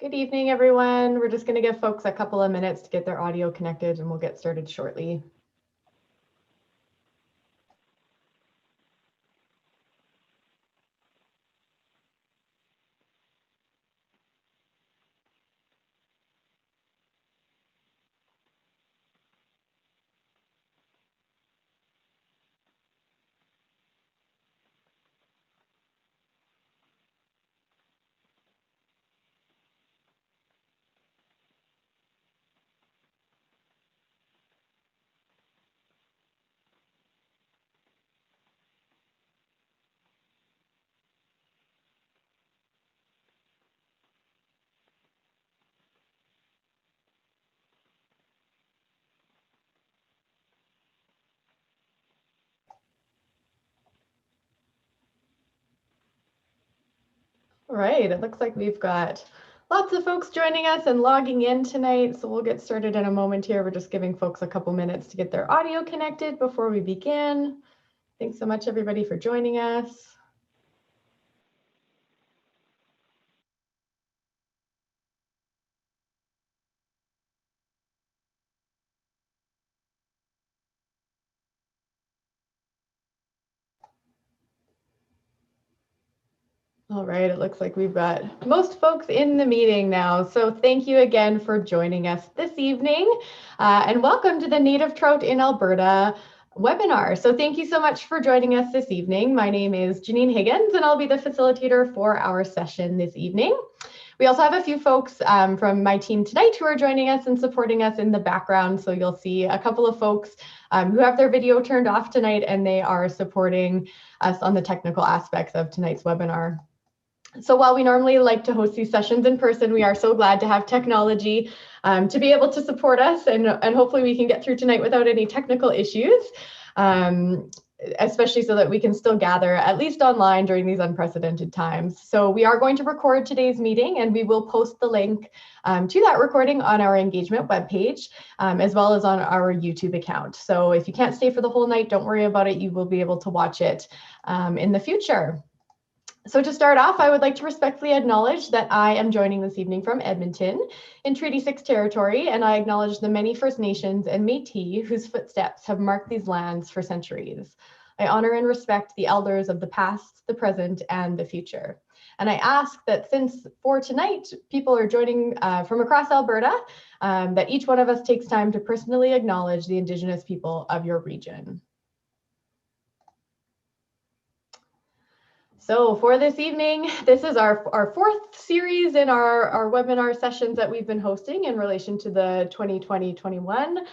Good evening, everyone. We're just going to give folks a couple of minutes to get their audio connected and we'll get started shortly. All right, it looks like we've got lots of folks joining us and logging in tonight, so we'll get started in a moment here. We're just giving folks a couple minutes to get their audio connected before we begin. Thanks so much, everybody, for joining us. All right, it looks like we've got most folks in the meeting now. So thank you again for joining us this evening and welcome to the Native Trout in Alberta webinar. So thank you so much for joining us this evening. My name is Janine Higgins and I'll be the facilitator for our session this evening. We also have a few folks from my team tonight who are joining us and supporting us in the background. So you'll see a couple of folks who have their video turned off tonight and they are supporting us on the technical aspects of tonight's webinar. So while we normally like to host these sessions in person, we are so glad to have technology to be able to support us and hopefully we can get through tonight without any technical issues, especially so that we can still gather at least online during these unprecedented times. So we are going to record today's meeting and we will post the link to that recording on our engagement webpage as well as on our YouTube account. So if you can't stay for the whole night, don't worry about it. You will be able to watch it in the future. So to start off, I would like to respectfully acknowledge that I am joining this evening from Edmonton in Treaty 6 territory, and I acknowledge the many First Nations and Métis whose footsteps have marked these lands for centuries. I honor and respect the elders of the past, the present, and the future. And I ask that since for tonight, people are joining from across Alberta, that each one of us takes time to personally acknowledge the Indigenous people of your region. So for this evening, this is our fourth series in our webinar sessions that we've been hosting in relation to the 2020-21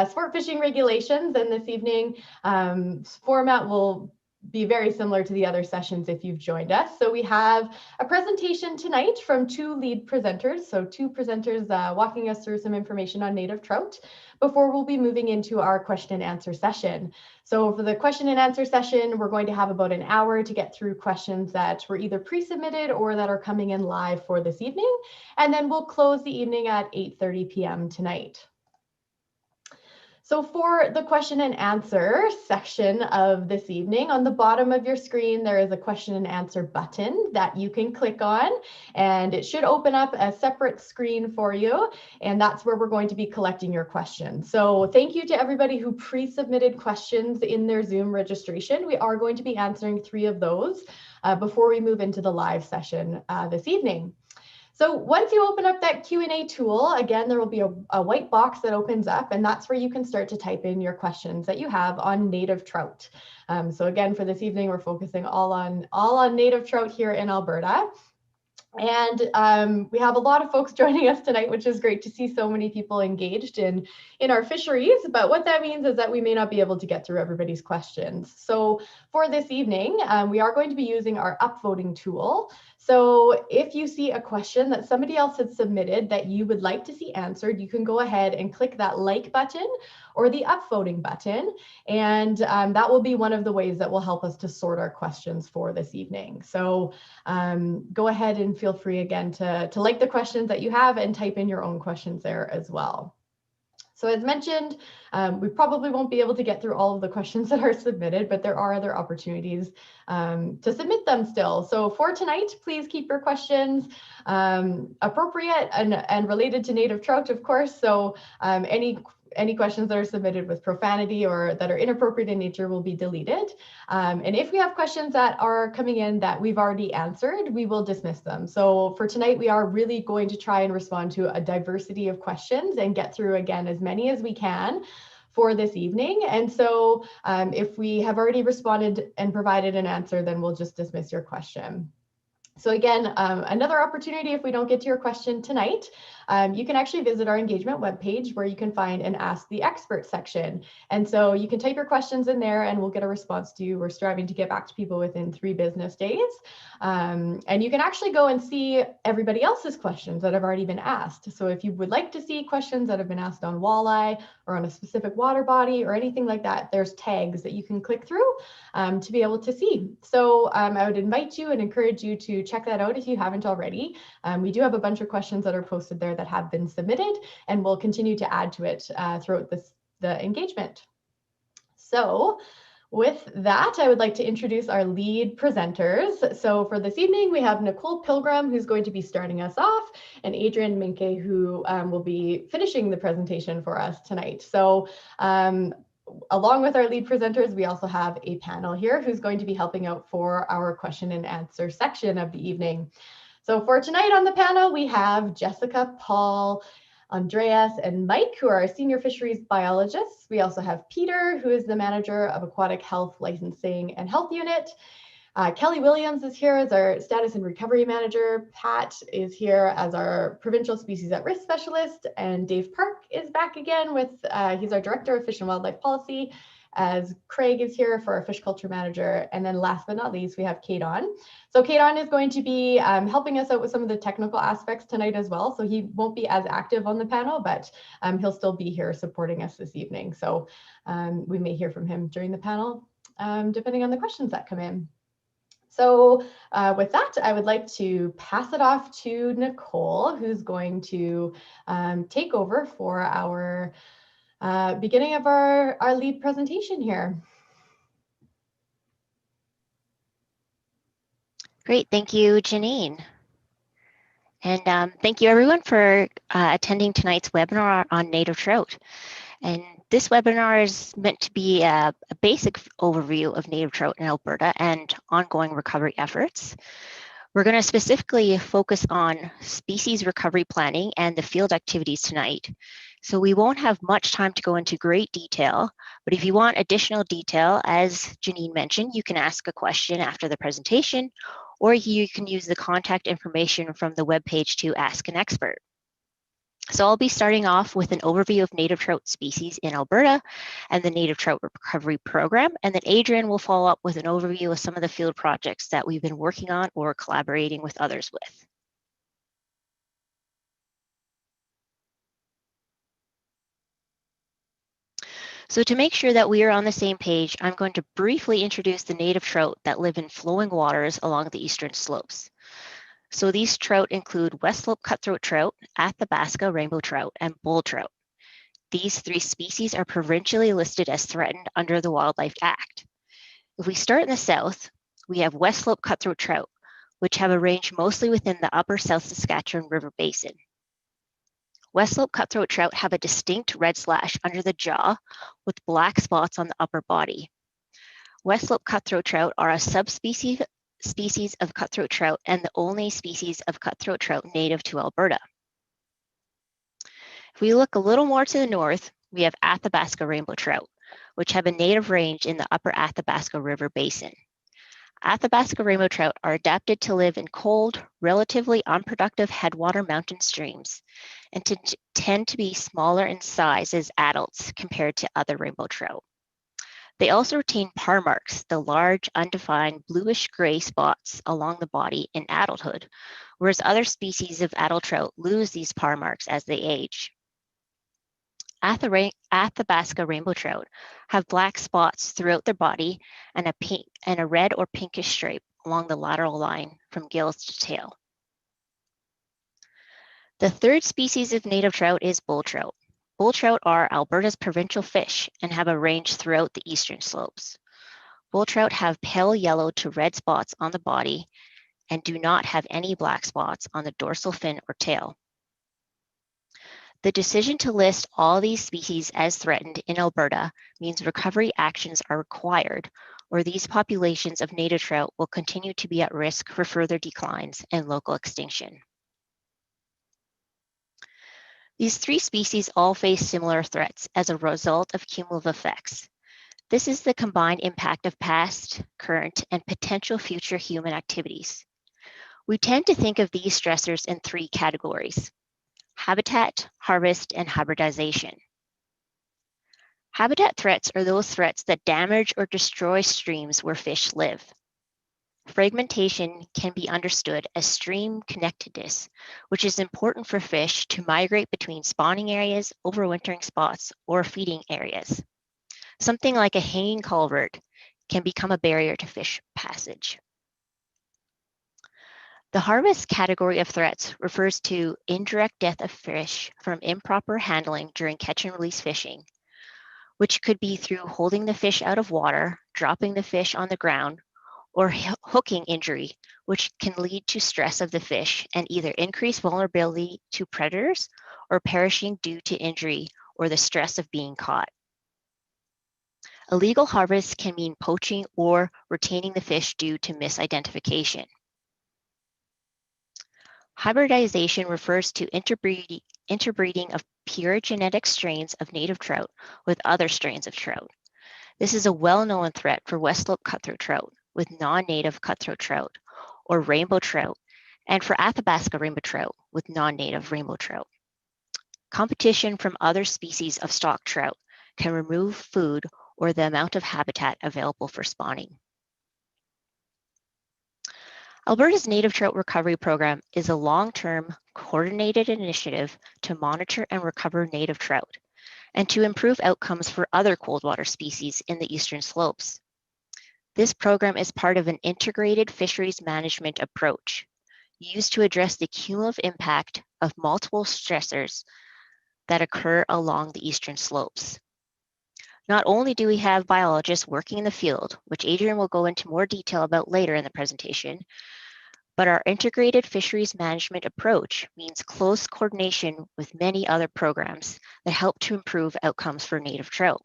sport fishing regulations. And this evening format will be very similar to the other sessions if you've joined us. So we have a presentation tonight from two lead presenters. So two presenters walking us through some information on native trout before we'll be moving into our question and answer session. So for the question and answer session, we're going to have about an hour to get through questions that were either pre-submitted or that are coming in live for this evening. And then we'll close the evening at 8:30 p.m. tonight. So for the question and answer section of this evening, on the bottom of your screen, there is a question and answer button that you can click on, and it should open up a separate screen for you. And that's where we're going to be collecting your questions. So thank you to everybody who pre-submitted questions in their Zoom registration. We are going to be answering 3 of those before we move into the live session this evening. So once you open up that Q&A tool, again, there will be a white box that opens up, and that's where you can start to type in your questions that you have on native trout. So again, for this evening, we're focusing all on native trout here in Alberta. And we have a lot of folks joining us tonight, which is great to see so many people engaged in our fisheries. But what that means is that we may not be able to get through everybody's questions. So for this evening, we are going to be using our upvoting tool. So if you see a question that somebody else had submitted that you would like to see answered, you can go ahead and click that like button or the upvoting button. And that will be one of the ways that will help us to sort our questions for this evening. So go ahead and feel free again to like the questions that you have and type in your own questions there as well. So as mentioned, we probably won't be able to get through all of the questions that are submitted, but there are other opportunities to submit them still. So for tonight, please keep your questions appropriate and related to native trout, of course. So any questions that are submitted with profanity or that are inappropriate in nature will be deleted. And if we have questions that are coming in that we've already answered, we will dismiss them. So for tonight, we are really going to try and respond to a diversity of questions and get through, again, as many as we can for this evening. And so if we have already responded and provided an answer, then we'll just dismiss your question. So again, another opportunity if we don't get to your question tonight, you can actually visit our engagement webpage where you can find an Ask the Expert section. And so you can type your questions in there and we'll get a response to you. We're striving to get back to people within 3 business days. And you can actually go and see everybody else's questions that have already been asked. So if you would like to see questions that have been asked on walleye or on a specific water body or anything like that, there's tags that you can click through to be able to see. So I would invite you and encourage you to check that out if you haven't already. We do have a bunch of questions that are posted there that have been submitted, and we'll continue to add to it throughout the engagement. So with that, I would like to introduce our lead presenters. So for this evening, we have Nicole Pilgrim, who's going to be starting us off, and Adrian Minke, who will be finishing the presentation for us tonight. So along with our lead presenters, we also have a panel here who's going to be helping out for our question and answer section of the evening. So for tonight on the panel, we have Jessica, Paul, Andreas, and Mike, who are our senior fisheries biologists. We also have Peter, who is the manager of Aquatic Health Licensing and Health Unit. Kelly Williams is here as our status and recovery manager. Pat is here as our provincial species at risk specialist. And Dave Park is back again with, he's our director of fish and wildlife policy, as Craig is here for our fish culture manager. And then last but not least, we have Kate on. So Kate on is going to be helping us out with some of the technical aspects tonight as well. So he won't be as active on the panel, but he'll still be here supporting us this evening. So we may hear from him during the panel, depending on the questions that come in. So with that, I would like to pass it off to Nicole, who's going to take over for our beginning of our lead presentation here. Great, thank you, Janine. And thank you everyone for attending tonight's webinar on native trout. And this webinar is meant to be a basic overview of native trout in Alberta and ongoing recovery efforts. We're going to specifically focus on species recovery planning and the field activities tonight. So we won't have much time to go into great detail, but if you want additional detail, as Janine mentioned, you can ask a question after the presentation, or you can use the contact information from the webpage to ask an expert. So I'll be starting off with an overview of native trout species in Alberta and the Native Trout Recovery Program, and then Adrian will follow up with an overview of some of the field projects that we've been working on or collaborating with others with. So to make sure that we are on the same page, I'm going to briefly introduce the native trout that live in flowing waters along the eastern slopes. So these trout include West Slope cutthroat trout, Athabasca rainbow trout, and bull trout. These 3 species are provincially listed as threatened under the Wildlife Act. If we start in the south, we have West Slope cutthroat trout, which have a range mostly within the upper South Saskatchewan River Basin. West Slope cutthroat trout have a distinct red slash under the jaw with black spots on the upper body. West Slope cutthroat trout are a subspecies of cutthroat trout and the only species of cutthroat trout native to Alberta. If we look a little more to the north, we have Athabasca rainbow trout, which have a native range in the upper Athabasca River Basin. Athabasca rainbow trout are adapted to live in cold, relatively unproductive headwater mountain streams and tend to be smaller in size as adults compared to other rainbow trout. They also retain par marks, the large, undefined bluish-gray spots along the body in adulthood, whereas other species of adult trout lose these par marks as they age. Athabasca rainbow trout have black spots throughout their body and a red or pinkish stripe along the lateral line from gills to tail. The third species of native trout is bull trout. Bull trout are Alberta's provincial fish and have a range throughout the eastern slopes. Bull trout have pale yellow to red spots on the body and do not have any black spots on the dorsal fin or tail. The decision to list all these species as threatened in Alberta means recovery actions are required, or these populations of native trout will continue to be at risk for further declines and local extinction. These three species all face similar threats as a result of cumulative effects. This is the combined impact of past, current, and potential future human activities. We tend to think of these stressors in three categories: habitat, harvest, and hybridization. Habitat threats are those threats that damage or destroy streams where fish live. Fragmentation can be understood as stream connectedness, which is important for fish to migrate between spawning areas, overwintering spots, or feeding areas. Something like a hanging culvert can become a barrier to fish passage. The harvest category of threats refers to indirect death of fish from improper handling during catch and release fishing, which could be through holding the fish out of water, dropping the fish on the ground, or hooking injury, which can lead to stress of the fish and either increase vulnerability to predators or perishing due to injury or the stress of being caught. Illegal harvest can mean poaching or retaining the fish due to misidentification. Hybridization refers to interbreeding of pure genetic strains of native trout with other strains of trout. This is a well-known threat for West Slope cutthroat trout with non-native cutthroat trout or rainbow trout, and for Athabasca rainbow trout with non-native rainbow trout. Competition from other species of stock trout can remove food or the amount of habitat available for spawning. Alberta's Native Trout Recovery Program is a long-term, coordinated initiative to monitor and recover native trout and to improve outcomes for other cold water species in the eastern slopes. This program is part of an integrated fisheries management approach used to address the cumulative impact of multiple stressors that occur along the eastern slopes. Not only do we have biologists working in the field, which Adrian will go into more detail about later in the presentation, but our integrated fisheries management approach means close coordination with many other programs that help to improve outcomes for native trout.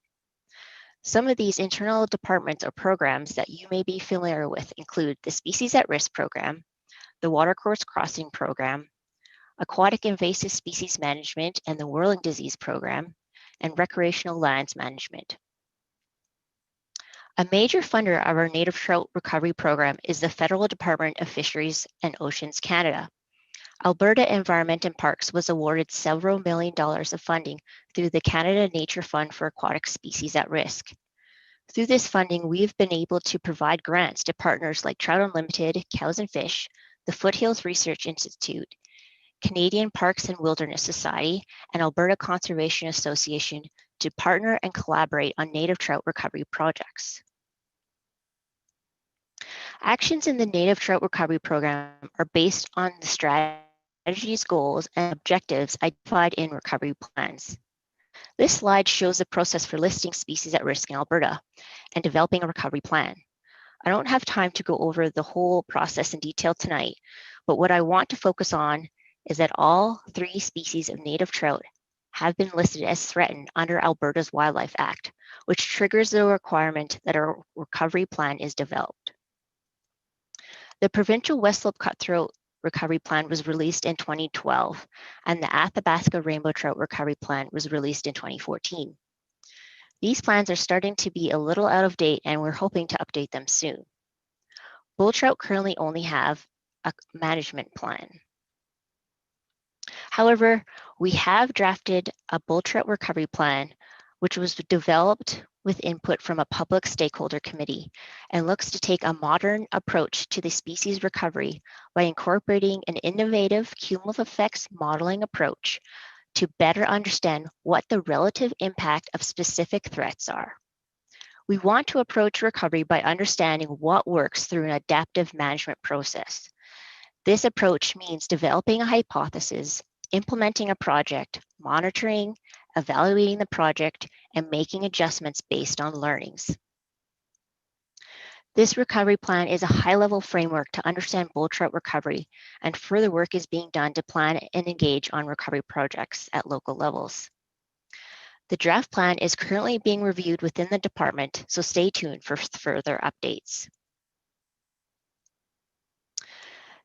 Some of these internal departments or programs that you may be familiar with include the Species at Risk Program, the Watercourse Crossing Program, Aquatic Invasive Species Management and the Whirling Disease Program, and Recreational Lands Management. A major funder of our Native Trout Recovery Program is the Federal Department of Fisheries and Oceans Canada. Alberta Environment and Parks was awarded several $1 million of funding through the Canada Nature Fund for Aquatic Species at Risk. Through this funding, we've been able to provide grants to partners like Trout Unlimited, Cows and Fish, the Foothills Research Institute, Canadian Parks and Wilderness Society, and Alberta Conservation Association to partner and collaborate on native trout recovery projects. Actions in the Native Trout Recovery Program are based on the strategies, goals, and objectives identified in recovery plans. This slide shows the process for listing species at risk in Alberta and developing a recovery plan. I don't have time to go over the whole process in detail tonight, but what I want to focus on is that all three species of native trout have been listed as threatened under Alberta's Wildlife Act, which triggers the requirement that a recovery plan is developed. The provincial West Slope Cutthroat Recovery Plan was released in 2012, and the Athabasca Rainbow Trout Recovery Plan was released in 2014. These plans are starting to be a little out of date, and we're hoping to update them soon. Bull trout currently only have a management plan. However, we have drafted a bull trout recovery plan, which was developed with input from a public stakeholder committee and looks to take a modern approach to the species recovery by incorporating an innovative cumulative effects modeling approach to better understand what the relative impact of specific threats are. We want to approach recovery by understanding what works through an adaptive management process. This approach means developing a hypothesis, implementing a project, monitoring, evaluating the project, and making adjustments based on learnings. This recovery plan is a high-level framework to understand bull trout recovery, and further work is being done to plan and engage on recovery projects at local levels. The draft plan is currently being reviewed within the department, so stay tuned for further updates.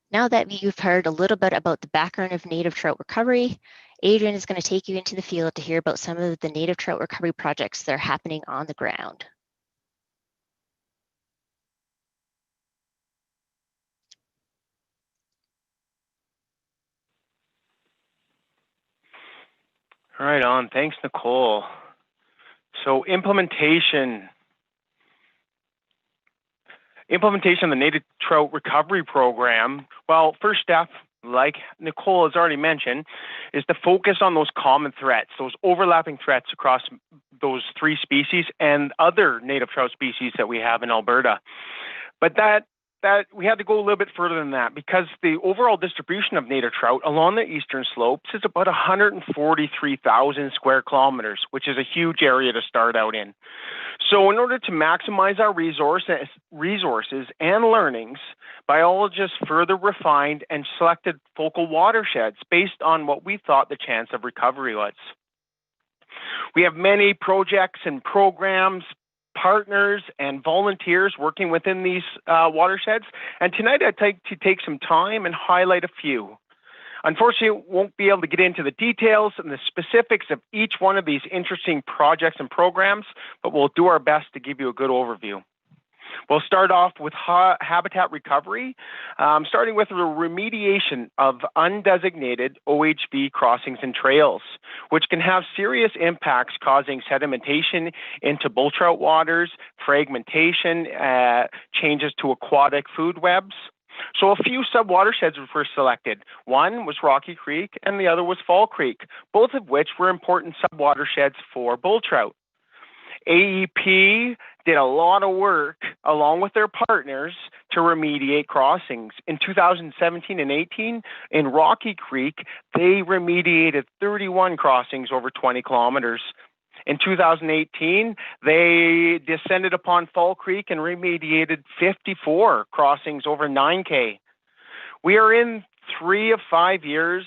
Now that you've heard a little bit about the background of native trout recovery, Adrian is going to take you into the field to hear about some of the native trout recovery projects that are happening on the ground. Right on. Thanks, Nicole. So implementation of the native trout recovery program. Well, first step, like Nicole has already mentioned, is to focus on those common threats, those overlapping threats across those 3 species and other native trout species that we have in Alberta. But that we had to go a little bit further than that, because the overall distribution of native trout along the eastern slopes is about 143,000 square kilometers, which is a huge area to start out in. So in order to maximize our resources and learnings, biologists further refined and selected focal watersheds based on what we thought the chance of recovery was. We have many projects and programs, partners and volunteers working within these watersheds. And tonight I'd like to take some time and highlight a few. Unfortunately, won't be able to get into the details and the specifics of each one of these interesting projects and programs, but we'll do our best to give you a good overview. We'll start off with habitat recovery, starting with the remediation of undesignated OHV crossings and trails, which can have serious impacts causing sedimentation into bull trout waters, fragmentation, changes to aquatic food webs. So a few sub-watersheds were selected. One was Rocky Creek and the other was Fall Creek, both of which were important sub-watersheds for bull trout. AEP did a lot of work along with their partners to remediate crossings. In 2017 and 18, in Rocky Creek, they remediated 31 crossings over 20 kilometers. In 2018, they descended upon Fall Creek and remediated 54 crossings over 9K. We are in 3 of 5 years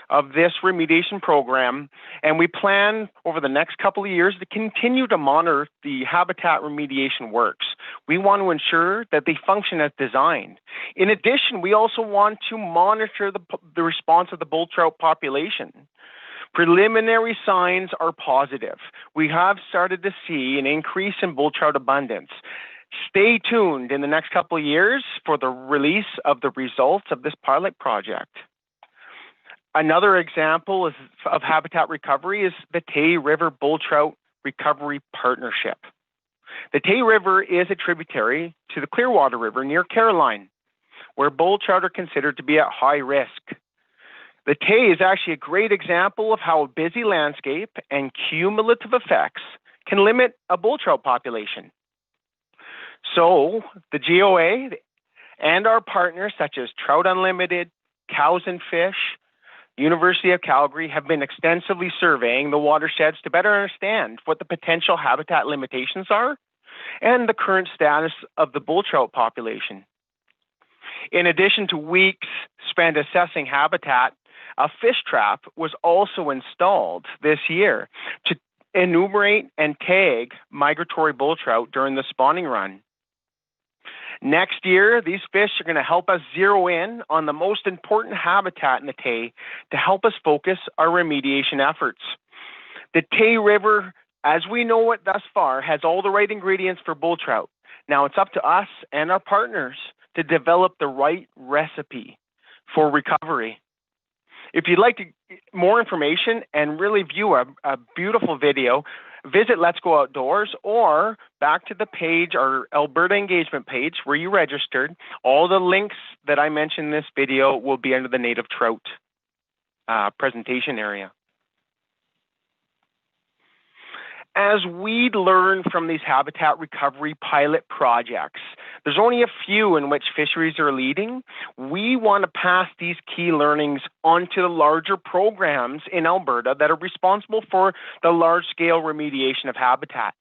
of this remediation program, and we plan over the next couple of years to continue to monitor the habitat remediation works. We want to ensure that they function as designed. In addition, we also want to monitor the response of the bull trout population. Preliminary signs are positive. We have started to see an increase in bull trout abundance. Stay tuned in the next couple of years for the release of the results of this pilot project. Another example of habitat recovery is the Tay River Bull Trout Recovery Partnership. The Tay River is a tributary to the Clearwater River near Caroline, where bull trout are considered to be at high risk. The Tay is actually a great example of how a busy landscape and cumulative effects can limit a bull trout population. So the GOA and our partners such as Trout Unlimited, Cows and Fish, University of Calgary have been extensively surveying the watersheds to better understand what the potential habitat limitations are and the current status of the bull trout population. In addition to weeks spent assessing habitat, a fish trap was also installed this year to enumerate and tag migratory bull trout during the spawning run. Next year, these fish are going to help us zero in on the most important habitat in the Tay to help us focus our remediation efforts. The Tay River, as we know it thus far, has all the right ingredients for bull trout. Now it's up to us and our partners to develop the right recipe for recovery. If you'd like more information and really view a beautiful video, visit Let's Go Outdoors or back to the page, our Alberta engagement page where you registered. All the links that I mentioned in this video will be under the native trout presentation area. As we learn from these habitat recovery pilot projects, there's only a few in which fisheries are leading. We want to pass these key learnings onto the larger programs in Alberta that are responsible for the large-scale remediation of habitat.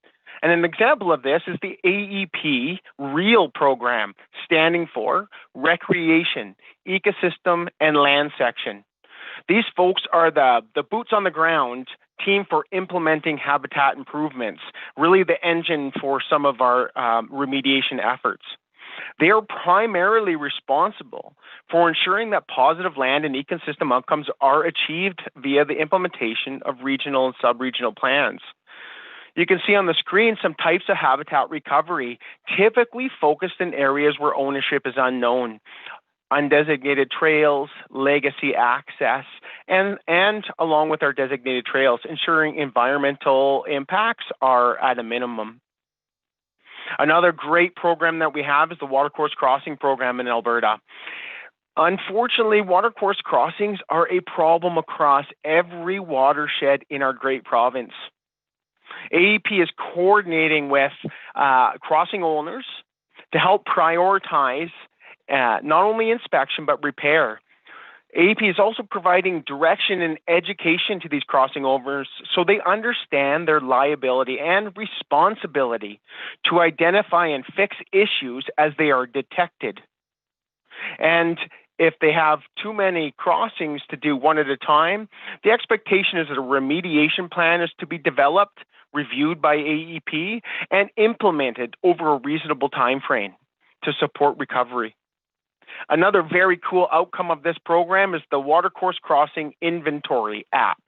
And an example of this is the AEP REAL program, standing for Recreation, Ecosystem, and Land Section. These folks are the boots on the ground team for implementing habitat improvements, really the engine for some of our remediation efforts. They are primarily responsible for ensuring that positive land and ecosystem outcomes are achieved via the implementation of regional and sub-regional plans. You can see on the screen some types of habitat recovery, typically focused in areas where ownership is unknown. Undesignated trails, legacy access, and along with our designated trails, ensuring environmental impacts are at a minimum. Another great program that we have is the Watercourse Crossing program in Alberta. Unfortunately, watercourse crossings are a problem across every watershed in our great province. AEP is coordinating with crossing owners to help prioritize not only inspection, but repair. AEP is also providing direction and education to these crossing owners so they understand their liability and responsibility to identify and fix issues as they are detected. And if they have too many crossings to do one at a time, the expectation is that a remediation plan is to be developed, reviewed by AEP, and implemented over a reasonable time frame to support recovery. Another very cool outcome of this program is the Watercourse Crossing Inventory app.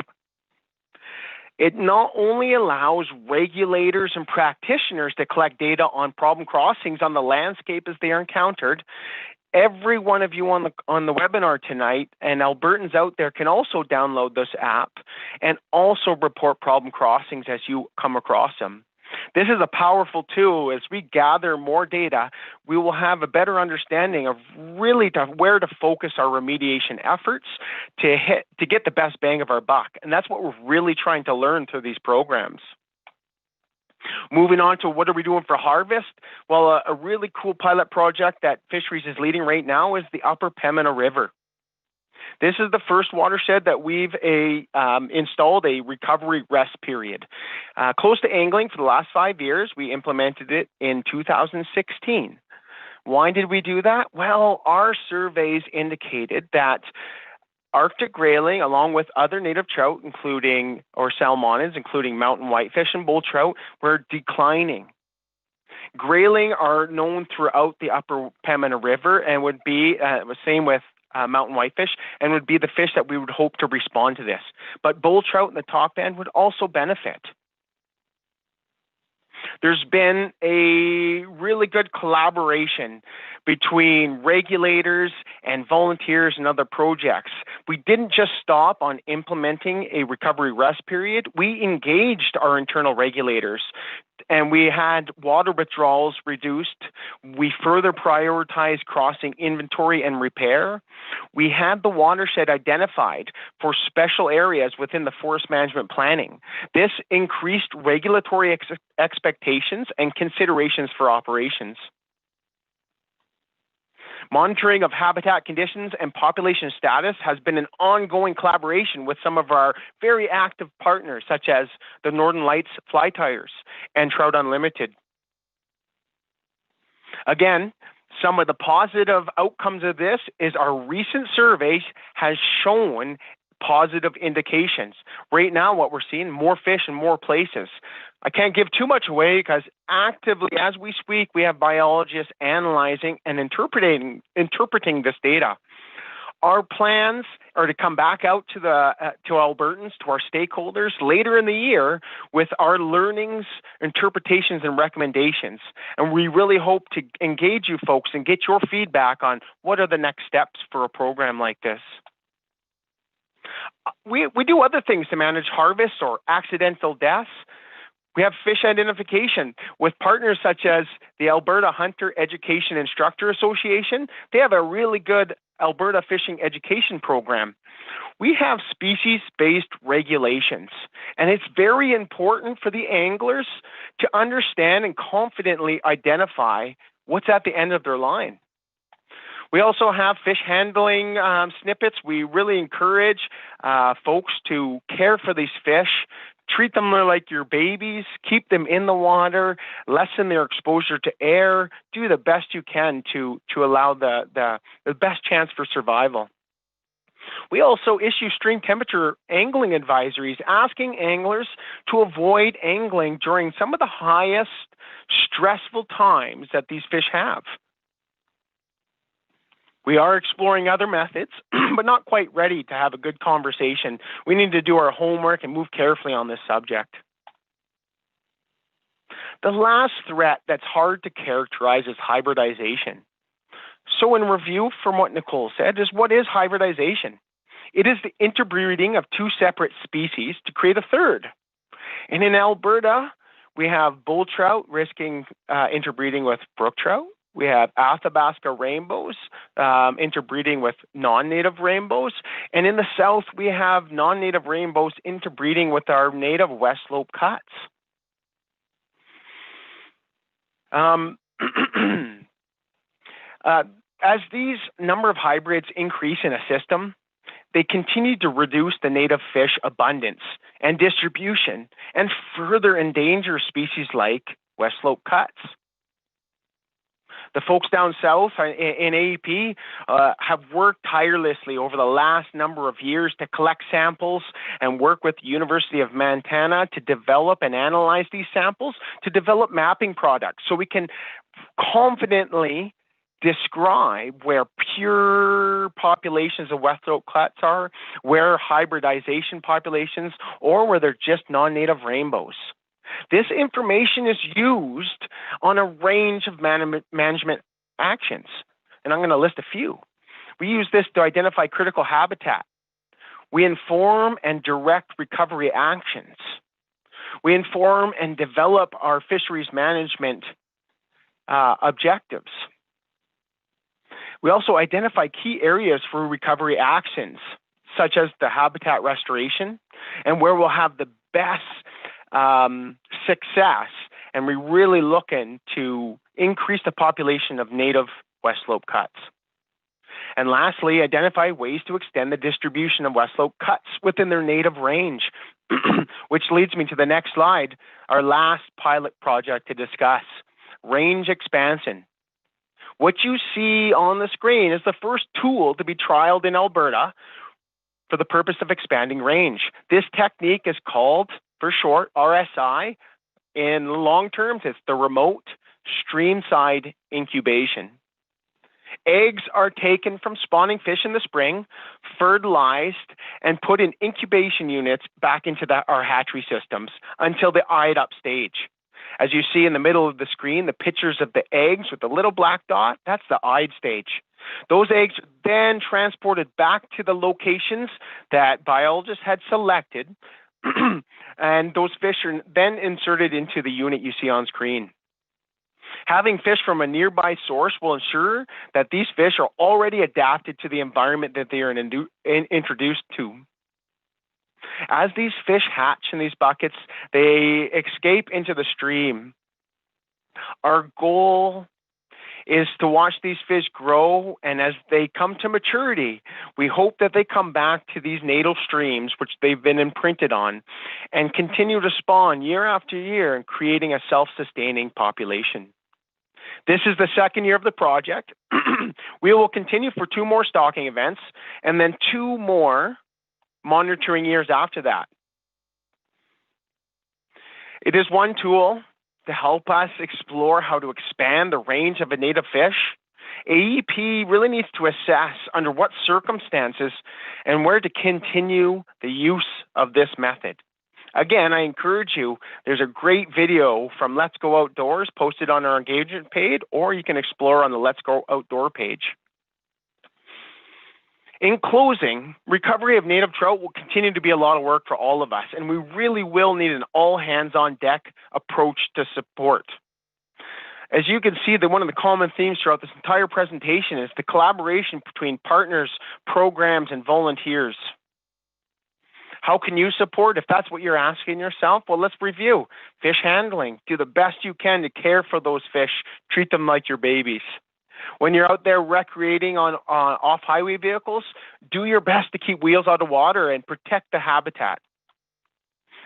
It not only allows regulators and practitioners to collect data on problem crossings on the landscape as they are encountered, every one of you on the webinar tonight and Albertans out there can also download this app and also report problem crossings as you come across them. This is a powerful tool. As we gather more data, we will have a better understanding of really where to focus our remediation efforts to get the best bang of our buck. And that's what we're really trying to learn through these programs. Moving on to what are we doing for harvest? Well, a really cool pilot project that Fisheries is leading right now is the Upper Pembina River. This is the first watershed that we've installed a recovery rest period. Close to angling for the last 5 years, we implemented it in 2016. Why did we do that? Well, our surveys indicated that Arctic grayling, along with other native trout, or salmonids, including mountain whitefish and bull trout, were declining. Grayling are known throughout the Upper Pembina River and would be the same with mountain whitefish, and would be the fish that we would hope to respond to this. But bull trout in the top end would also benefit. There's been a really good collaboration between regulators and volunteers and other projects. We didn't just stop on implementing a recovery rest period. We engaged our internal regulators and we had water withdrawals reduced. We further prioritized crossing inventory and repair. We had the watershed identified for special areas within the forest management planning. This increased regulatory expectations and considerations for operations. Monitoring of habitat conditions and population status has been an ongoing collaboration with some of our very active partners, such as the Northern Lights Fly Tyers and Trout Unlimited. Again, some of the positive outcomes of this is our recent surveys has shown positive indications. Right now, what we're seeing, more fish in more places. I can't give too much away because actively, as we speak, we have biologists analyzing and interpreting this data. Our plans are to come back out to Albertans, to our stakeholders later in the year with our learnings, interpretations, and recommendations. And we really hope to engage you folks and get your feedback on what are the next steps for a program like this. We do other things to manage harvests or accidental deaths. We have fish identification with partners such as the Alberta Hunter Education Instructor Association. They have a really good Alberta Fishing Education Program, we have species-based regulations, and it's very important for the anglers to understand and confidently identify what's at the end of their line. We also have fish handling snippets. We really encourage folks to care for these fish, treat them like your babies, keep them in the water, lessen their exposure to air, do the best you can to allow the best chance for survival. We also issue stream temperature angling advisories, asking anglers to avoid angling during some of the highest stressful times that these fish have. We are exploring other methods, but not quite ready to have a good conversation. We need to do our homework and move carefully on this subject. The last threat that's hard to characterize is hybridization. So in review from what Nicole said, is what is hybridization? It is the interbreeding of two separate species to create a third. And in Alberta, we have bull trout risking interbreeding with brook trout. We have Athabasca rainbows interbreeding with non-native rainbows. And in the south, we have non-native rainbows interbreeding with our native West Slope cuts. As these number of hybrids increase in a system, they continue to reduce the native fish abundance and distribution and further endanger species like West Slope cuts. The folks down south in AEP have worked tirelessly over the last number of years to collect samples and work with the University of Montana to develop and analyze these samples, to develop mapping products so we can confidently describe where pure populations of West Slope cuts are, where hybridization populations, or where they're just non-native rainbows. This information is used on a range of management actions, and I'm going to list a few. We use this to identify critical habitat. We inform and direct recovery actions. We inform and develop our fisheries management objectives. We also identify key areas for recovery actions, such as the habitat restoration, and where we'll have the best success, and we're really looking to increase the population of native West Slope cuts. And lastly, identify ways to extend the distribution of West Slope cuts within their native range, which leads me to the next slide, our last pilot project to discuss, range expansion. What you see on the screen is the first tool to be trialed in Alberta for the purpose of expanding range. This technique is called, for short, RSI. In long terms, it's the remote streamside incubation. Eggs are taken from spawning fish in the spring, fertilized, and put in incubation units back into our hatchery systems until the eyed up stage. As you see in the middle of the screen, the pictures of the eggs with the little black dot, that's the eyed stage. Those eggs are then transported back to the locations that biologists had selected, and those fish are then inserted into the unit you see on screen. Having fish from a nearby source will ensure that these fish are already adapted to the environment that they are introduced to. As these fish hatch in these buckets, they escape into the stream. Our goal is to watch these fish grow, and as they come to maturity, we hope that they come back to these natal streams, which they've been imprinted on, and continue to spawn year after year and creating a self-sustaining population. This is the second year of the project. We will continue for 2 more stocking events and then 2 more monitoring years after that. It is one tool to help us explore how to expand the range of a native fish. AEP really needs to assess under what circumstances and where to continue the use of this method. Again, I encourage you, there's a great video from Let's Go Outdoors posted on our engagement page, or you can explore on the Let's Go Outdoor page. In closing, recovery of native trout will continue to be a lot of work for all of us, and we really will need an all-hands-on-deck approach to support. As you can see, that one of the common themes throughout this entire presentation is the collaboration between partners, programs, and volunteers. How can you support if that's what you're asking yourself? Well, let's review. Fish handling. Do the best you can to care for those fish. Treat them like your babies. When you're out there recreating on off-highway vehicles, do your best to keep wheels out of water and protect the habitat.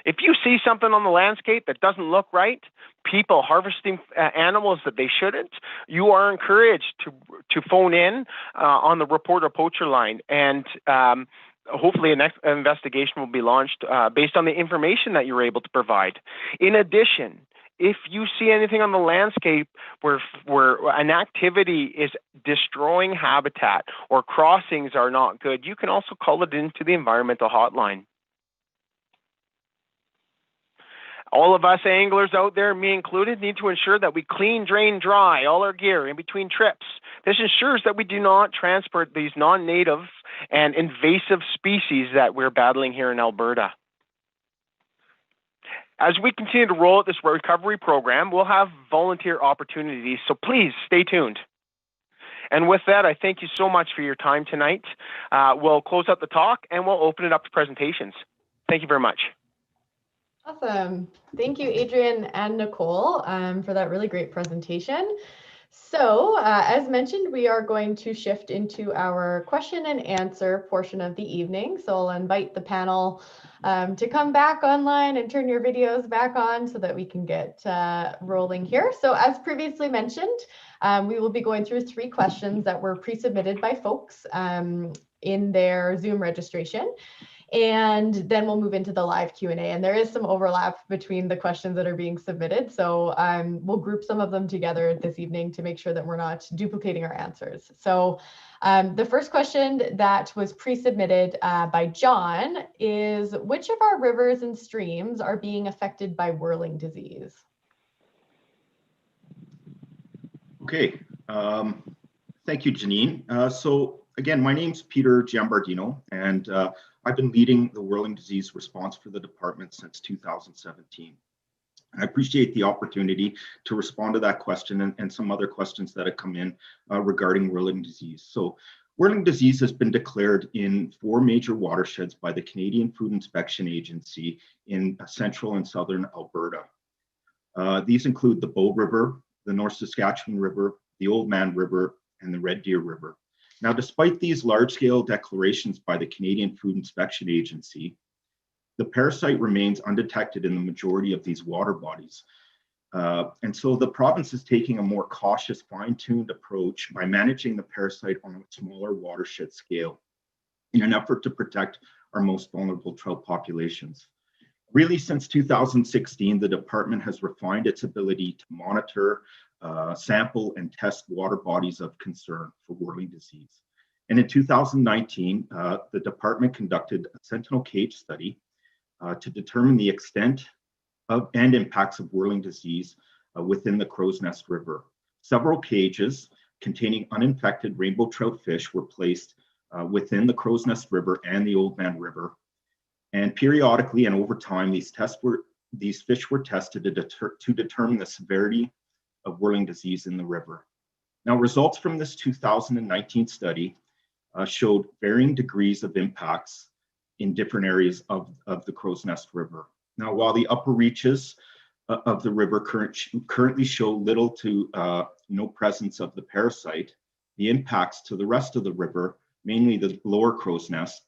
If you see something on the landscape that doesn't look right, people harvesting animals that they shouldn't, you are encouraged to phone in on the reporter poacher line, and hopefully an investigation will be launched based on the information that you're able to provide. In addition, if you see anything on the landscape where an activity is destroying habitat or crossings are not good, you can also call it into the environmental hotline. All of us anglers out there, me included, need to ensure that we clean, drain, dry all our gear in between trips. This ensures that we do not transport these non-native and invasive species that we're battling here in Alberta. As we continue to roll out this recovery program, we'll have volunteer opportunities, so please stay tuned. And with that, I thank you so much for your time tonight. We'll close out the talk and we'll open it up to presentations. Thank you very much. Awesome. Thank you, Adrian and Nicole, for that really great presentation. So as mentioned, we are going to shift into our question and answer portion of the evening. So I'll invite the panel to come back online and turn your videos back on so that we can get rolling here. So as previously mentioned, we will be going through 3 questions that were pre-submitted by folks in their Zoom registration. And then we'll move into the live Q&A. And there is some overlap between the questions that are being submitted. So we'll group some of them together this evening to make sure that we're not duplicating our answers. So the first question that was pre-submitted by John is, which of our rivers and streams are being affected by whirling disease? Okay, thank you, Janine. So again, my name's Peter Giambardino, and I've been leading the whirling disease response for the department since 2017. I appreciate the opportunity to respond to that question and some other questions that have come in regarding whirling disease. So whirling disease has been declared in 4 major watersheds by the Canadian Food Inspection Agency in central and southern Alberta. These include the Bow River, the North Saskatchewan River, the Old Man River, and the Red Deer River. Now, despite these large-scale declarations by the Canadian Food Inspection Agency, the parasite remains undetected in the majority of these water bodies. And so the province is taking a more cautious, fine-tuned approach by managing the parasite on a smaller watershed scale in an effort to protect our most vulnerable trout populations. Really, since 2016, the department has refined its ability to monitor, sample, and test water bodies of concern for whirling disease. And in 2019, the department conducted a sentinel cage study to determine the extent of and impacts of whirling disease within the Crow's Nest River. Several cages containing uninfected rainbow trout fish were placed within the Crow's Nest River and the Old Man River. And periodically and over time, these fish were tested to determine the severity of whirling disease in the river. Now, results from this 2019 study showed varying degrees of impacts in different areas of the Crow's Nest River. Now, while the upper reaches of the river currently show little to no presence of the parasite, the impacts to the rest of the river, mainly the lower Crow's Nest,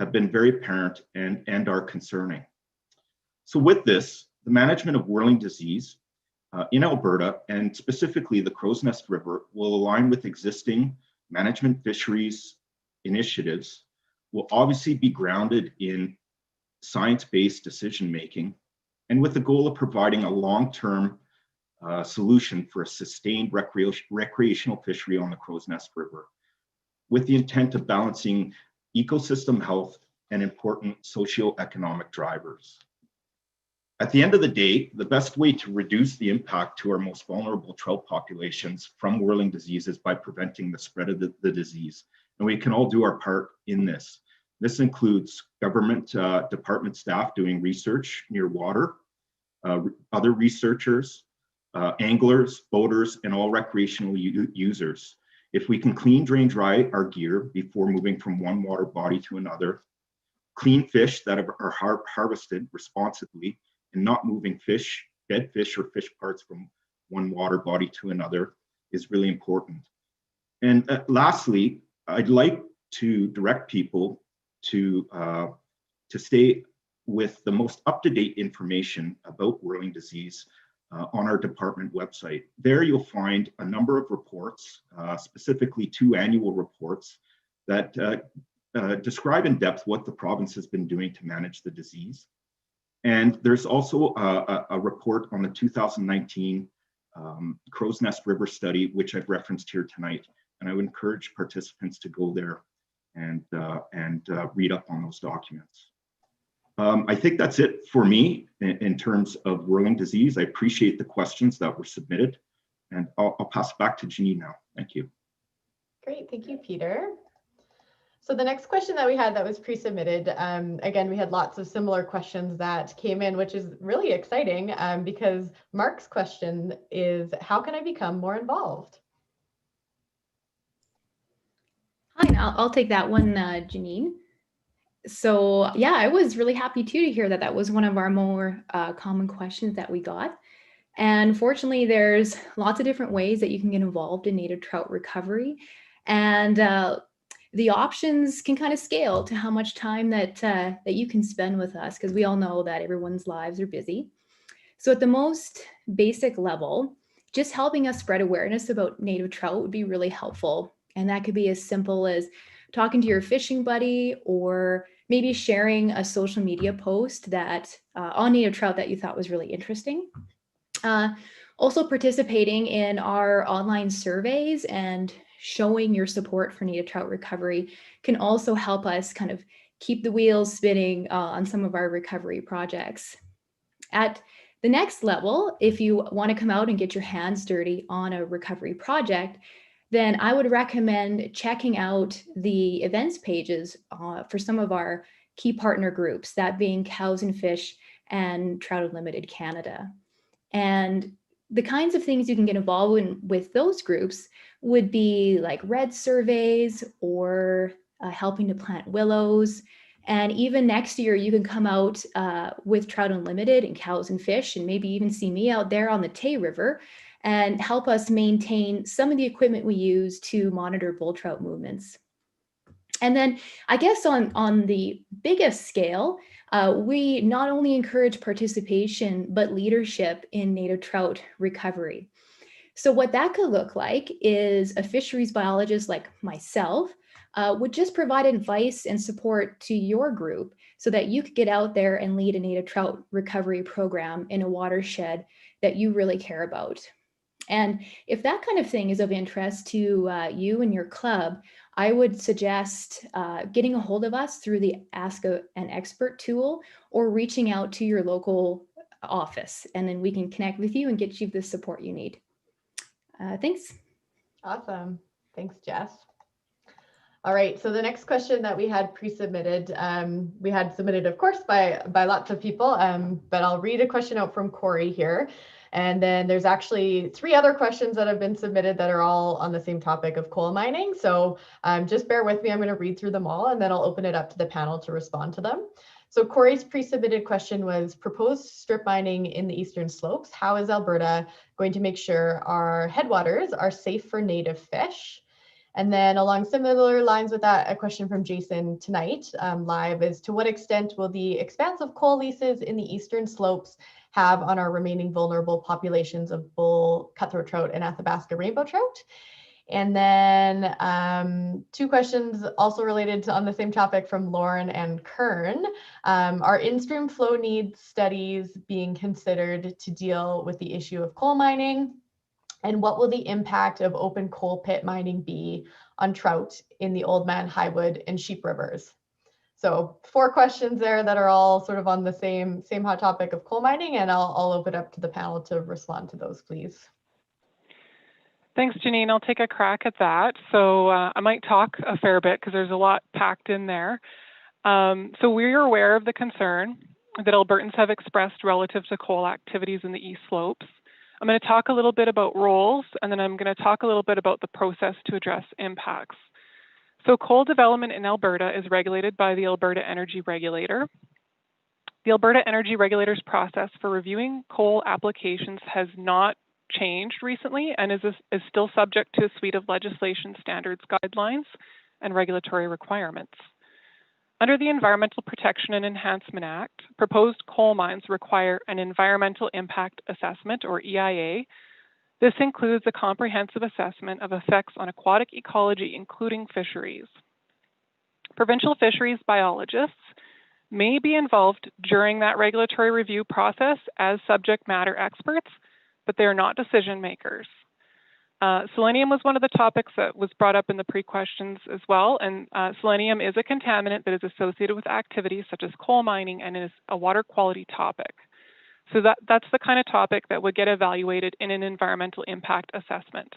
have been very apparent and are concerning. So with this, the management of whirling disease in Alberta, and specifically the Crow's Nest River, will align with existing management fisheries initiatives, will obviously be grounded in science-based decision-making, and with the goal of providing a long-term solution for a sustained recreational fishery on the Crow's Nest River, with the intent of balancing ecosystem health and important socioeconomic drivers. At the end of the day, the best way to reduce the impact to our most vulnerable trout populations from whirling disease is by preventing the spread of the disease. And we can all do our part in this. This includes government department staff doing research near water, other researchers, anglers, boaters, and all recreational users. If we can clean, drain, dry our gear before moving from one water body to another, clean fish that are harvested responsibly, and not moving fish, dead fish, or fish parts from one water body to another is really important. And lastly, I'd like to direct people to stay with the most up-to-date information about whirling disease on our department website. There you'll find a number of reports, specifically 2 annual reports that describe in depth what the province has been doing to manage the disease. And there's also a report on the 2019 Crow's Nest River study, which I've referenced here tonight. And I would encourage participants to go there and read up on those documents. I think that's it for me in terms of whirling disease. I appreciate the questions that were submitted, and I'll pass it back to Janine now. Thank you. Great, thank you, Peter. So the next question that we had that was pre-submitted, again, we had lots of similar questions that came in, which is really exciting because Mark's question is, how can I become more involved? Hi, I'll take that one, Janine. So yeah, I was really happy too to hear that that was one of our more common questions that we got. And fortunately, there's lots of different ways that you can get involved in native trout recovery. And the options can kind of scale to how much time that you can spend with us, because we all know that everyone's lives are busy. So at the most basic level, just helping us spread awareness about native trout would be really helpful. And that could be as simple as talking to your fishing buddy, or maybe sharing a social media post that on native trout that you thought was really interesting. Also participating in our online surveys and showing your support for native trout recovery can also help us kind of keep the wheels spinning on some of our recovery projects. At the next level, if you want to come out and get your hands dirty on a recovery project, then I would recommend checking out the events pages for some of our key partner groups, that being Cows and Fish and Trout Unlimited Canada. And the kinds of things you can get involved in with those groups would be like red surveys or helping to plant willows. And even next year, you can come out with Trout Unlimited and Cows and Fish, and maybe even see me out there on the Tay River and help us maintain some of the equipment we use to monitor bull trout movements. And then I guess on the biggest scale, we not only encourage participation, but leadership in native trout recovery. So what that could look like is a fisheries biologist like myself would just provide advice and support to your group so that you could get out there and lead a native trout recovery program in a watershed that you really care about. And if that kind of thing is of interest to you and your club, I would suggest getting a hold of us through the Ask an Expert tool, or reaching out to your local office, and then we can connect with you and get you the support you need. Thanks. Awesome. Thanks, Jess. All right, so the next question that we had pre-submitted, we had submitted, of course, by lots of people, but I'll read a question out from Corey here. And then there's actually 3 other questions that have been submitted that are all on the same topic of coal mining. So just bear with me, I'm going to read through them all, and then I'll open it up to the panel to respond to them. So Corey's pre-submitted question was, proposed strip mining in the eastern slopes. How is Alberta going to make sure our headwaters are safe for native fish? And then along similar lines with that, a question from Jason tonight live is, to what extent will the expanse of coal leases in the eastern slopes have on our remaining vulnerable populations of bull, cutthroat trout, and Athabasca rainbow trout? And then 2 questions also related to on the same topic from Lauren and Kern. Are in-stream flow needs studies being considered to deal with the issue of coal mining? And what will the impact of open coal pit mining be on trout in the Oldman, Highwood, and Sheep Rivers? So 4 questions there that are all sort of on the same hot topic of coal mining, and I'll open up to the panel to respond to those, please. Thanks, Janine. I'll take a crack at that. So I might talk a fair bit because there's a lot packed in there. So we're aware of the concern that Albertans have expressed relative to coal activities in the East Slopes. I'm going to talk a little bit about roles, and then I'm going to talk a little bit about the process to address impacts. So coal development in Alberta is regulated by the Alberta Energy Regulator. The Alberta Energy Regulator's process for reviewing coal applications has not changed recently and is still subject to a suite of legislation standards, guidelines, and regulatory requirements. Under the Environmental Protection and Enhancement Act, proposed coal mines require an Environmental Impact Assessment, or EIA. This includes a comprehensive assessment of effects on aquatic ecology, including fisheries. Provincial fisheries biologists may be involved during that regulatory review process as subject matter experts, but they are not decision makers. Selenium was one of the topics that was brought up in the pre-questions as well, and selenium is a contaminant that is associated with activities such as coal mining and is a water quality topic. So that's the kind of topic that would get evaluated in an environmental impact assessment.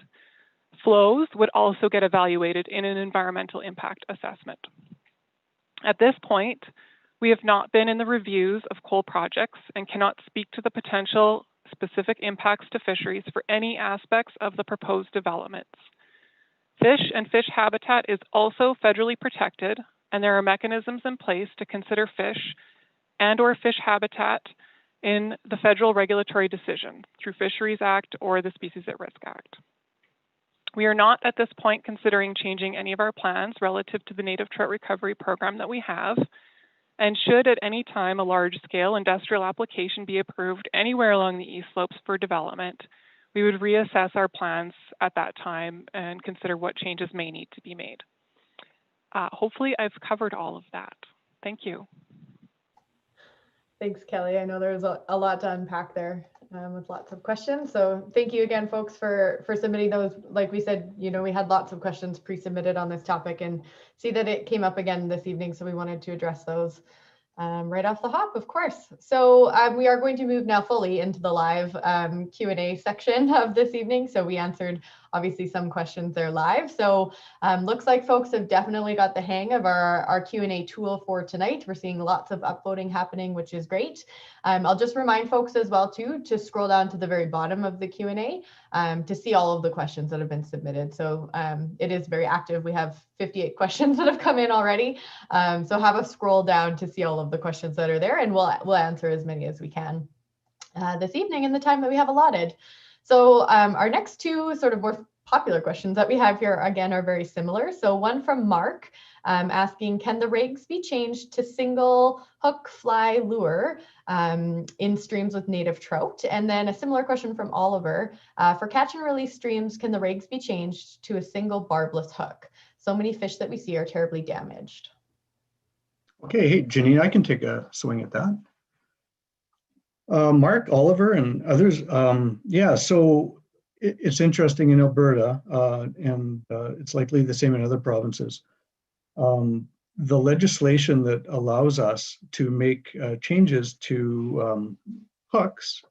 Flows would also get evaluated in an environmental impact assessment. At this point, we have not been in the reviews of coal projects and cannot speak to the potential specific impacts to fisheries for any aspects of the proposed developments. Fish and fish habitat is also federally protected, and there are mechanisms in place to consider fish and/or fish habitat in the federal regulatory decision through Fisheries Act or the Species at Risk Act. We are not at this point considering changing any of our plans relative to the native trout recovery program that we have, and should at any time a large-scale industrial application be approved anywhere along the east slopes for development, we would reassess our plans at that time and consider what changes may need to be made. Hopefully I've covered all of that. Thank you. Thanks, Kelly. I know there's a lot to unpack there with lots of questions. So thank you again, folks, for submitting those. Like we said, you know, we had lots of questions pre-submitted on this topic and see that it came up again this evening. So we wanted to address those right off the hop, of course. So we are going to move now fully into the live Q&A section of this evening. So we answered obviously some questions there live. So looks like folks have definitely got the hang of our Q&A tool for tonight. We're seeing lots of upvoting happening, which is great. I'll just remind folks as well too to scroll down to the very bottom of the Q&A to see all of the questions that have been submitted. So it is very active. We have 58 questions that have come in already. So have a scroll down to see all of the questions that are there, and we'll answer as many as we can this evening in the time that we have allotted. So our next two sort of more popular questions that we have here again are very similar. So one from Mark asking, can the rigs be changed to single hook fly lure in streams with native trout? And then a similar question from Oliver, for catch and release streams, can the rigs be changed to a single barbless hook? So many fish that we see are terribly damaged. Okay, hey, Janine, I can take a swing at that. Mark, Oliver, and others, yeah, so it's interesting in Alberta, and it's likely the same in other provinces. The legislation that allows us to make changes to hooks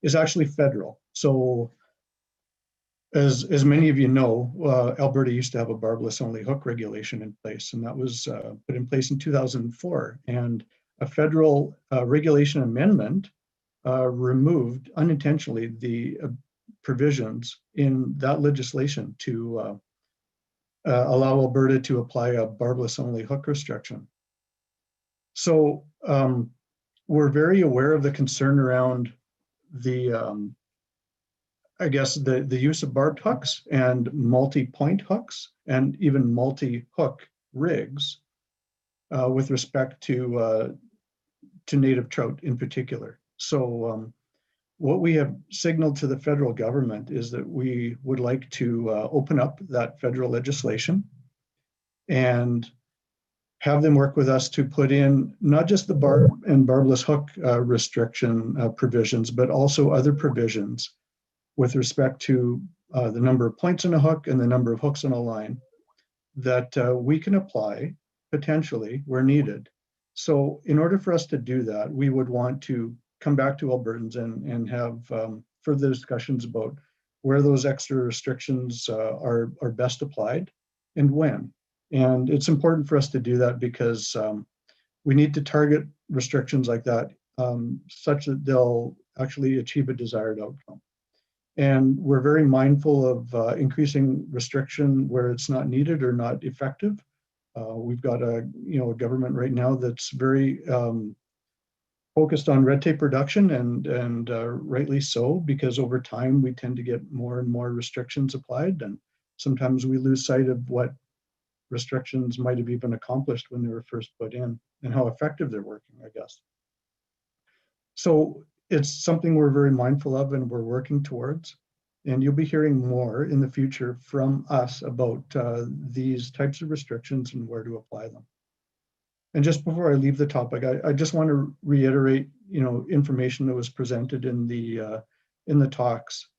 is actually federal. So as many of you know, Alberta used to have a barbless only hook regulation in place, and that was put in place in 2004. And a federal regulation amendment removed unintentionally the provisions in that legislation to allow Alberta to apply a barbless only hook restriction. So we're very aware of the concern around the, I guess, the use of barbed hooks and multi-point hooks and even multi-hook rigs with respect to native trout in particular. So what we have signaled to the federal government is that we would like to open up that federal legislation and have them work with us to put in not just the barb and barbless hook restriction provisions, but also other provisions with respect to the number of points on a hook and the number of hooks on a line that we can apply potentially where needed. So in order for us to do that, we would want to come back to Albertans and have further discussions about where those extra restrictions are best applied and when. And it's important for us to do that because we need to target restrictions like that such that they'll actually achieve a desired outcome. And we're very mindful of increasing restriction where it's not needed or not effective. We've got a government right now that's very focused on red tape reduction, and rightly so, because over time we tend to get more and more restrictions applied, and sometimes we lose sight of what restrictions might have even accomplished when they were first put in and how effective they're working, I guess. So it's something we're very mindful of and we're working towards. And you'll be hearing more in the future from us about these types of restrictions and where to apply them. And just before I leave the topic, I just want to reiterate, information that was presented in the talks.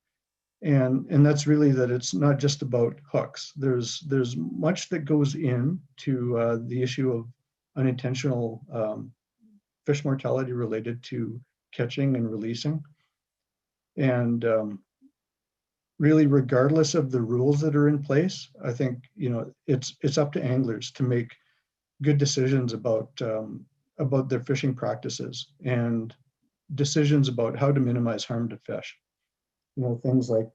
And that's really that it's not just about hooks. There's much that goes into the issue of unintentional fish mortality related to catching and releasing. And really, regardless of the rules that are in place, I think it's up to anglers to make good decisions about their fishing practices and decisions about how to minimize harm to fish. Things like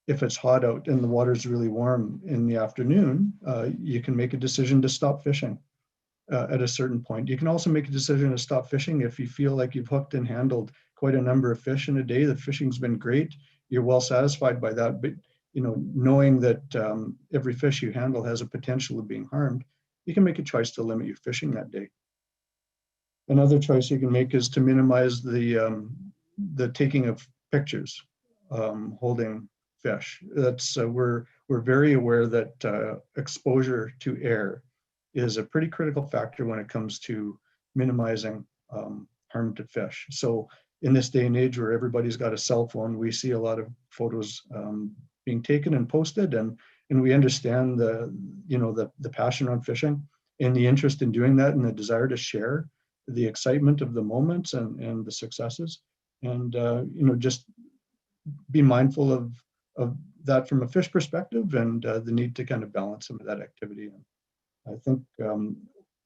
if it's hot out and the water's really warm in the afternoon, you can make a decision to stop fishing at a certain point. You can also make a decision to stop fishing if you feel like you've hooked and handled quite a number of fish in a day. The fishing's been great. You're well satisfied by that, but knowing that every fish you handle has a potential of being harmed, you can make a choice to limit your fishing that day. Another choice you can make is to minimize the taking of pictures holding fish. That's we're very aware that exposure to air is a pretty critical factor when it comes to minimizing harm to fish. So in this day and age where everybody's got a cell phone, we see a lot of photos being taken and posted, and we understand the passion on fishing and the interest in doing that and the desire to share the excitement of the moments and the successes, and just be mindful of that from a fish perspective, and the need to kind of balance some of that activity. And I think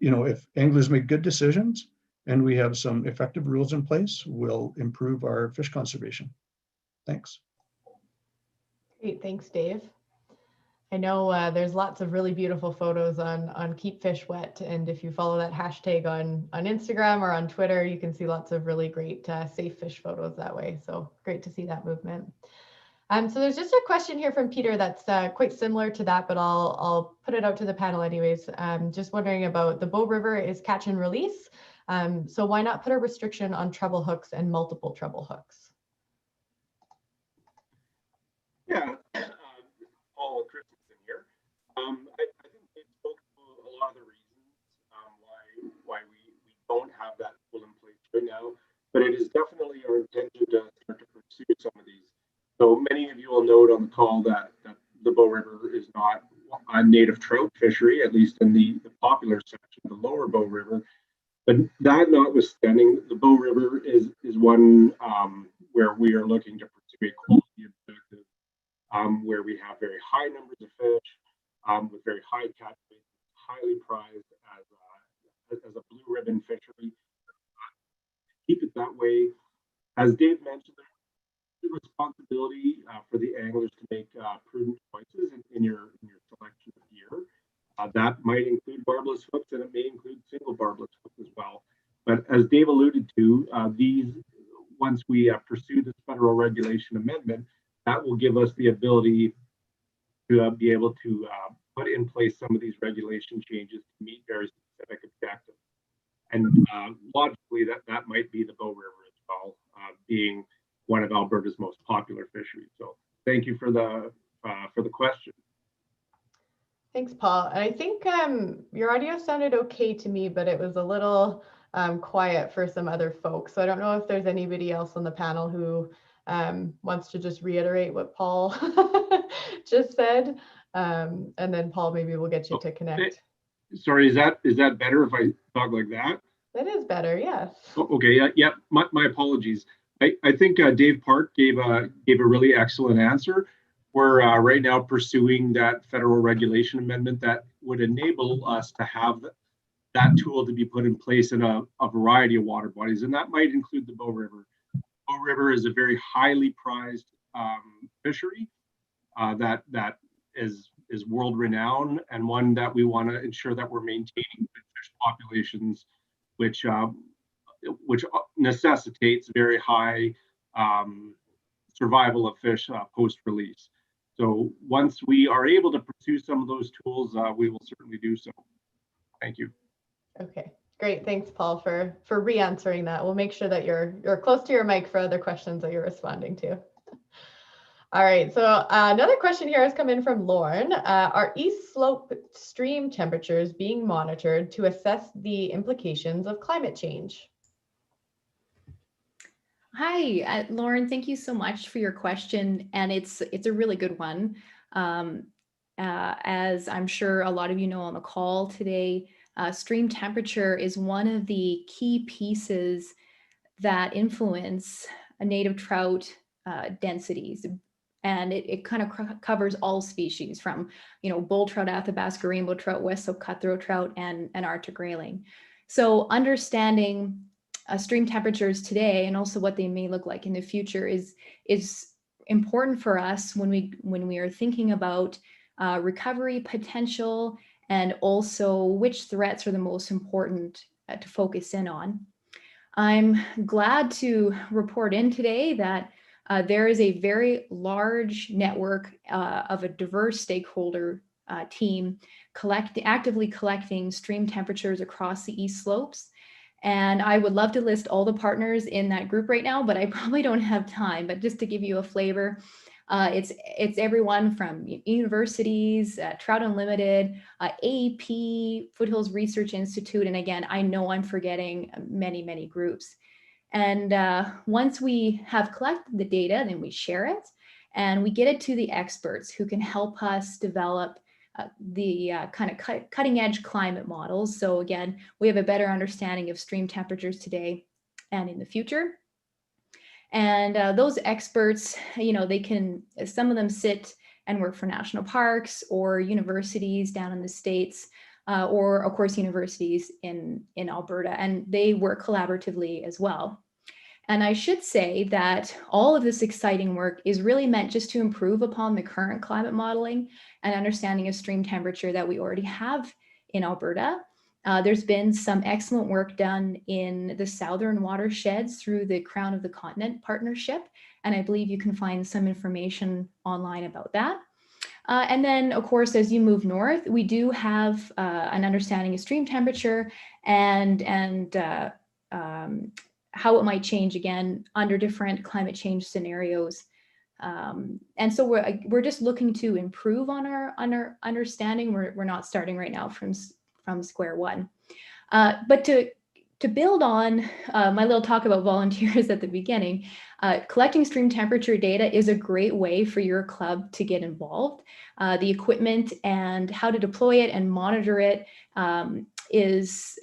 if anglers make good decisions and we have some effective rules in place, we'll improve our fish conservation. Thanks. Great, thanks, Dave. I know there's lots of really beautiful photos on Keep Fish Wet, and if you follow that hashtag on Instagram or on Twitter, you can see lots of really great safe fish photos that way. So great to see that movement. So there's just a question here from Peter that's quite similar to that, but I'll put it out to the panel anyways. Just wondering about the Bow River is catch and release. So why not put a restriction on treble hooks and multiple treble hooks? Yeah, Paul Christensen here. I think they spoke to a lot of the reasons why we don't have that rule in place right now, but it is definitely our intention to start to pursue some of these. So many of you will note on the call that the Bow River is not a native trout fishery, at least in the popular section of the lower Bow River. But that notwithstanding, the Bow River is one where we are looking to pursue a quality objective, where we have very high numbers of fish with very high catch rates, highly prized as a blue ribbon fishery. Keep it that way. As Dave mentioned, the responsibility for the anglers to make prudent choices in your selection of gear. That might include barbless hooks, and it may include single barbless hooks as well. But as Dave alluded to, once we pursue this federal regulation amendment, that will give us the ability to be able to put in place some of these regulation changes to meet very specific objectives. And logically, that might be the Bow River as well, being one of Alberta's most popular fisheries. So thank you for the question. Thanks, Paul. I think your audio sounded okay to me, but it was a little quiet for some other folks. So I don't know if there's anybody else on the panel who wants to just reiterate what Paul just said. And then Paul, maybe we'll get you to connect. Sorry, is that better if I talk like that? That is better, yes. Okay, yeah, my apologies. I think Dave Park gave a really excellent answer. We're right now pursuing that federal regulation amendment that would enable us to have that tool to be put in place in a variety of water bodies, and that might include the Bow River. Bow River is a very highly prized fishery that is world renowned, and one that we want to ensure that we're maintaining good fish populations, which necessitates very high survival of fish post-release. So once we are able to pursue some of those tools, we will certainly do so. Thank you. Okay, great. Thanks, Paul, for re-answering that. We'll make sure that you're close to your mic for other questions that you're responding to. All right, so another question here has come in from Lauren. Are East Slope stream temperatures being monitored to assess the implications of climate change? Hi, Lauren, thank you so much for your question. And it's a really good one. As I'm sure a lot of you know on the call today, stream temperature is one of the key pieces that influence native trout densities. And it kind of covers all species from, bull trout, Athabasca rainbow trout, West Slope cutthroat trout, and Arctic grayling. So understanding stream temperatures today and also what they may look like in the future is important for us when we are thinking about recovery potential and also which threats are the most important to focus in on. I'm glad to report in today that there is a very large network of a diverse stakeholder team actively collecting stream temperatures across the East Slopes. And I would love to list all the partners in that group right now, but I probably don't have time. But just to give you a flavor, it's everyone from universities, Trout Unlimited, AEP, Foothills Research Institute, and again, I know I'm forgetting many groups. And once we have collected the data, then we share it and we get it to the experts who can help us develop the kind of cutting edge climate models. So again, we have a better understanding of stream temperatures today and in the future. And those experts, some of them sit and work for national parks or universities down in the States, or of course, universities in Alberta, and they work collaboratively as well. And I should say that all of this exciting work is really meant just to improve upon the current climate modeling and understanding of stream temperature that we already have in Alberta. There's been some excellent work done in the southern watersheds through the Crown of the Continent partnership. And I believe you can find some information online about that. And then, of course, as you move north, we do have an understanding of stream temperature and how it might change again under different climate change scenarios. And so we're just looking to improve on our understanding. We're not starting right now from square one. But to build on my little talk about volunteers at the beginning, collecting stream temperature data is a great way for your club to get involved. The equipment and how to deploy it and monitor it is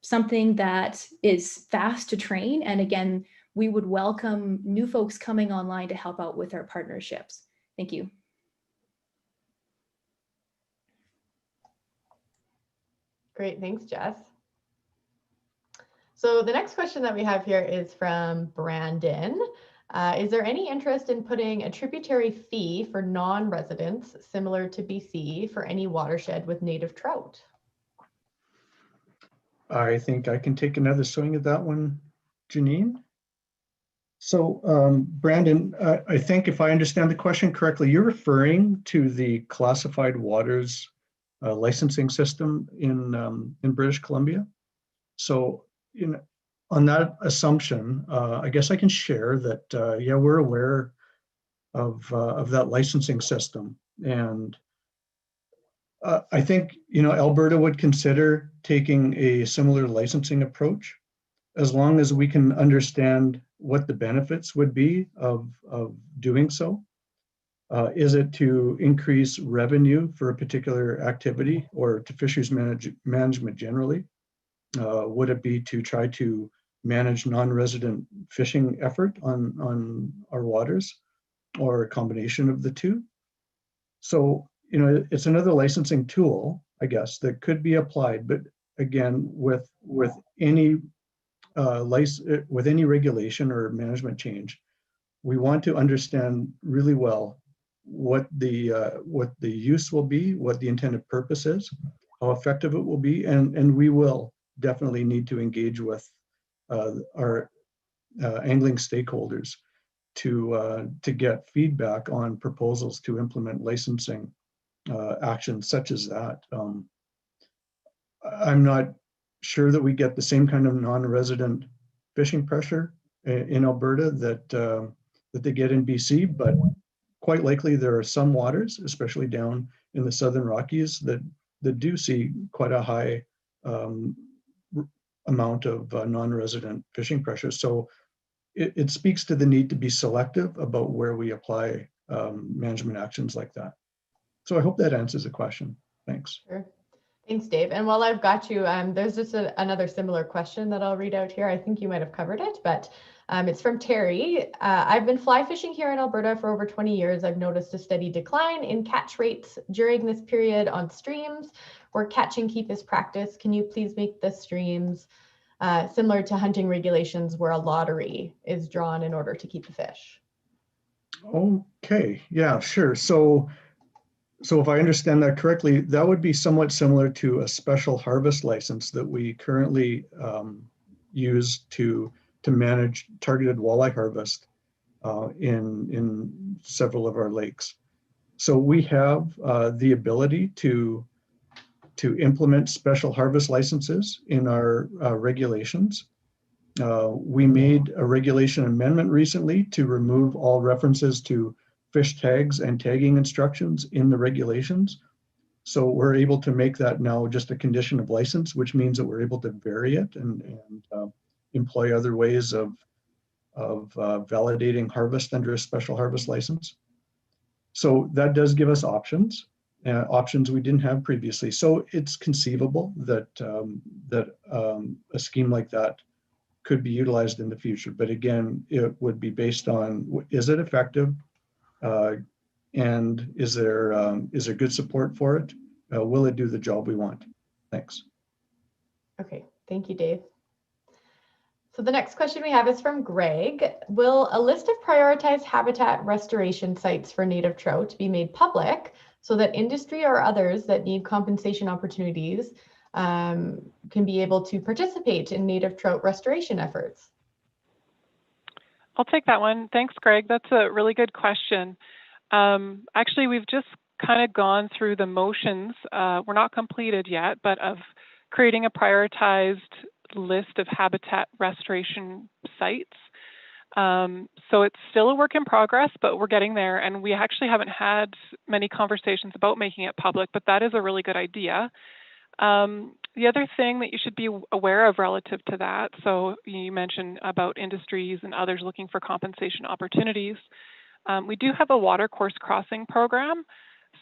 something that is fast to train. And again, we would welcome new folks coming online to help out with our partnerships. Thank you. Great, thanks, Jess. So the next question that we have here is from Brandon. Is there any interest in putting a tributary fee for non-residents similar to BC for any watershed with native trout? I think I can take another swing at that one, Janine. So Brandon, I think if I understand the question correctly, you're referring to the classified waters licensing system in British Columbia. So on that assumption, I guess I can share that, yeah, we're aware of that licensing system. And I think, Alberta would consider taking a similar licensing approach as long as we can understand what the benefits would be of doing so. Is it to increase revenue for a particular activity or to fisheries management generally? Would it be to try to manage non-resident fishing effort on our waters, or a combination of the two? So, it's another licensing tool, I guess, that could be applied, but again, with any with any regulation or management change, we want to understand really well what the use will be, what the intended purpose is, how effective it will be, and we will definitely need to engage with our angling stakeholders to get feedback on proposals to implement licensing actions such as that. I'm not sure that we get the same kind of non-resident fishing pressure in Alberta that they get in BC, but quite likely there are some waters, especially down in the Southern Rockies, that do see quite a high amount of non-resident fishing pressure. So it speaks to the need to be selective about where we apply management actions like that. So I hope that answers the question. Thanks. Sure. Thanks, Dave. And while I've got you, there's just another similar question that I'll read out here. I think you might have covered it, but it's from Terry. I've been fly fishing here in Alberta for over 20 years. I've noticed a steady decline in catch rates during this period on streams where catch and keep is practiced. Can you please make the streams similar to hunting regulations where a lottery is drawn in order to keep the fish? Okay, yeah, sure. So if I understand that correctly, that would be somewhat similar to a special harvest license that we currently use to manage targeted walleye harvest in several of our lakes. So we have the ability to implement special harvest licenses in our regulations. We made a regulation amendment recently to remove all references to fish tags and tagging instructions in the regulations. So we're able to make that now just a condition of license, which means that we're able to vary it and employ other ways of validating harvest under a special harvest license. So that does give us options we didn't have previously. So it's conceivable that a scheme like that could be utilized in the future. But again, it would be based on, is it effective? And is there good support for it? Will it do the job we want? Thanks. Okay, thank you, Dave. So the next question we have is from Greg. Will a list of prioritized habitat restoration sites for native trout be made public so that industry or others that need compensation opportunities can be able to participate in native trout restoration efforts? I'll take that one. Thanks, Greg. That's a really good question. Actually, we've just kind of gone through the motions. We're not completed yet, but of creating a prioritized list of habitat restoration sites. So it's still a work in progress, but we're getting there. And we actually haven't had many conversations about making it public, but that is a really good idea. The other thing that you should be aware of relative to that, so you mentioned about industries and others looking for compensation opportunities. We do have a watercourse crossing program.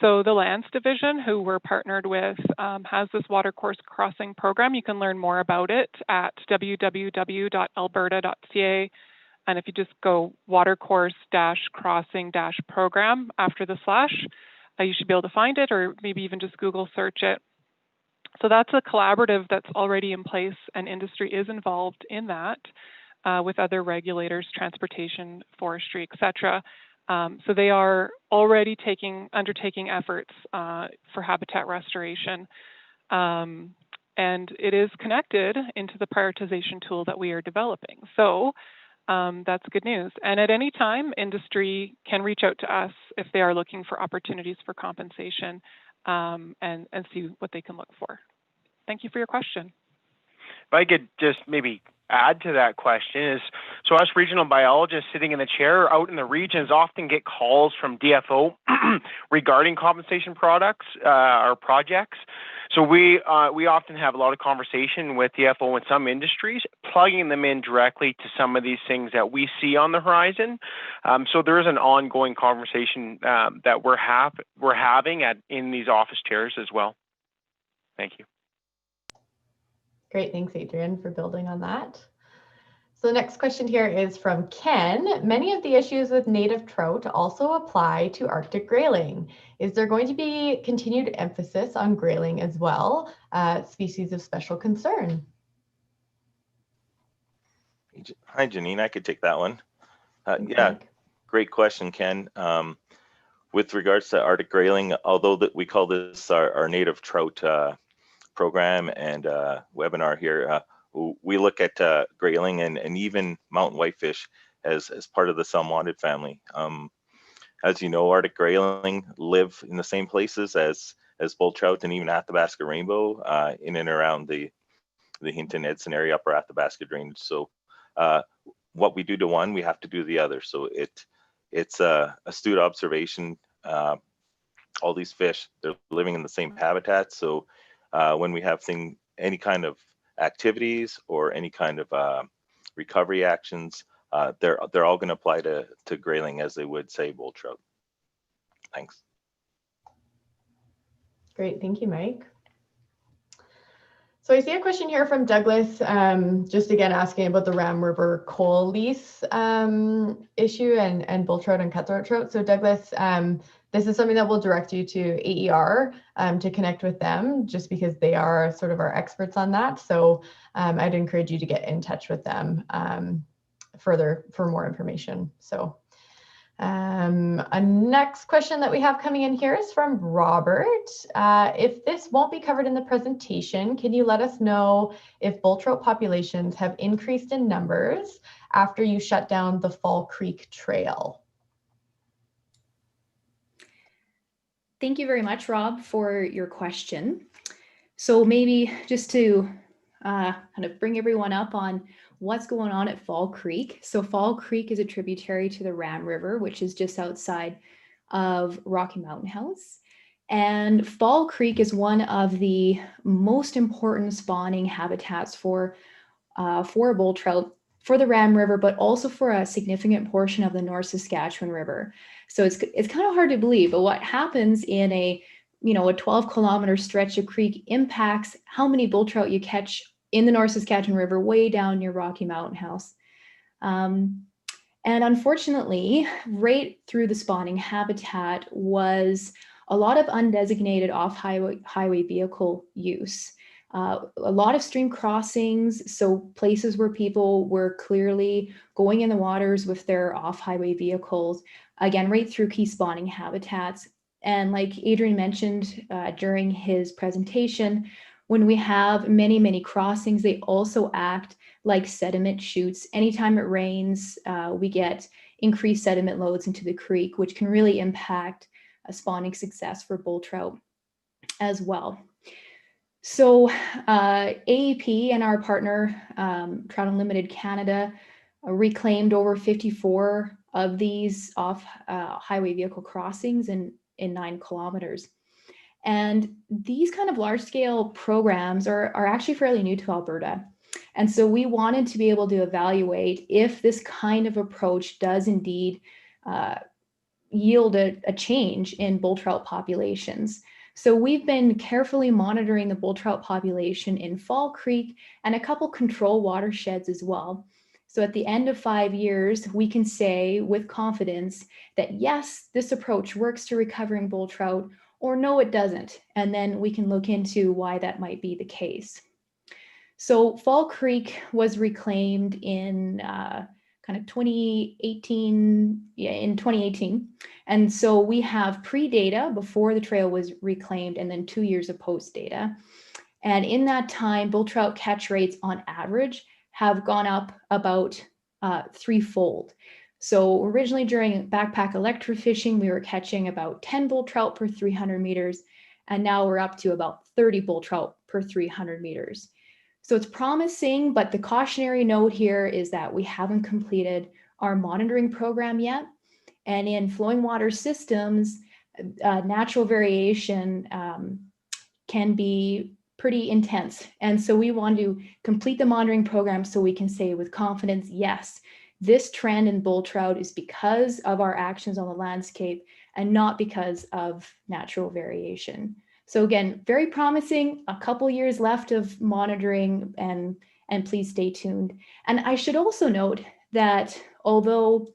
So the Lands Division, who we're partnered with, has this watercourse crossing program. You can learn more about it at www.alberta.ca. And if you just go watercourse-crossing-program after the slash, you should be able to find it, or maybe even just Google search it. So that's a collaborative that's already in place, and industry is involved in that with other regulators, transportation, forestry, et cetera. So they are already undertaking efforts for habitat restoration. And it is connected into the prioritization tool that we are developing. So that's good news. And at any time, industry can reach out to us if they are looking for opportunities for compensation and see what they can look for. Thank you for your question. If I could just maybe add to that question is, so us regional biologists sitting in the chair out in the regions often get calls from DFO regarding compensation products or projects. So we often have a lot of conversation with DFO and some industries, plugging them in directly to some of these things that we see on the horizon. So there is an ongoing conversation that we're having in these office chairs as well. Thank you. Great, thanks, Adrian, for building on that. So the next question here is from Ken. Many of the issues with native trout also apply to Arctic grayling. Is there going to be continued emphasis on grayling as well, species of special concern? Hi, Janine. I could take that one. Thanks, Yeah, Mike. great question, Ken. With regards to Arctic grayling, although that we call this our native trout program and webinar here, we look at grayling and even mountain whitefish as part of the salmonid family. As you know, Arctic grayling live in the same places as bull trout and even Athabasca rainbow in and around the Hinton Edson area, upper Athabasca drainage. So what we do to one, we have to do the other. So it's a astute observation. All these fish, they're living in the same habitat. So when we have any kind of activities or any kind of recovery actions, they're all going to apply to grayling as they would say bull trout. Thanks. Great, thank you, Mike. So I see a question here from Douglas, just again asking about the Ram River coal lease issue and bull trout and cutthroat trout. So Douglas, this is something that will direct you to AER to connect with them, just because they are sort of our experts on that. So I'd encourage you to get in touch with them further for more information. So a next question that we have coming in here is from Robert. If this won't be covered in the presentation, can you let us know if bull trout populations have increased in numbers after you shut down the Fall Creek Trail? Thank you very much, Rob, for your question. So maybe just to kind of bring everyone up on what's going on at Fall Creek. So Fall Creek is a tributary to the Ram River, which is just outside of Rocky Mountain House. And Fall Creek is one of the most important spawning habitats for bull trout for the Ram River, but also for a significant portion of the North Saskatchewan River. So it's kind of hard to believe, but what happens in a 12-kilometer stretch of creek impacts how many bull trout you catch in the North Saskatchewan River way down near Rocky Mountain House. And unfortunately, right through the spawning habitat was a lot of undesignated off-highway vehicle use. A lot of stream crossings, so places where people were clearly going in the waters with their off-highway vehicles, again, right through key spawning habitats. And like Adrian mentioned during his presentation, when we have many, many crossings, they also act like sediment chutes. Anytime it rains, we get increased sediment loads into the creek, which can really impact spawning success for bull trout as well. So AEP and our partner, Trout Unlimited Canada, reclaimed over 54 of these off-highway vehicle crossings in 9 kilometers. And these kind of large-scale programs are actually fairly new to Alberta. And so we wanted to be able to evaluate if this kind of approach does indeed yield a change in bull trout populations. So we've been carefully monitoring the bull trout population in Fall Creek and a couple control watersheds as well. So at the end of 5 years, we can say with confidence that yes, this approach works to recovering bull trout, or no, it doesn't. And then we can look into why that might be the case. So Fall Creek was reclaimed in kind of 2018, in 2018. And so we have pre-data before the trail was reclaimed and then 2 years of post data. And in that time, bull trout catch rates on average have gone up about threefold. So originally during backpack electrofishing, we were catching about 10 bull trout per 300 meters, and now we're up to about 30 bull trout per 300 meters. So it's promising, but the cautionary note here is that we haven't completed our monitoring program yet. And in flowing water systems, natural variation can be pretty intense. And so we want to complete the monitoring program so we can say with confidence, yes, this trend in bull trout is because of our actions on the landscape and not because of natural variation. So again, very promising, a couple years left of monitoring, and please stay tuned. And I should also note that although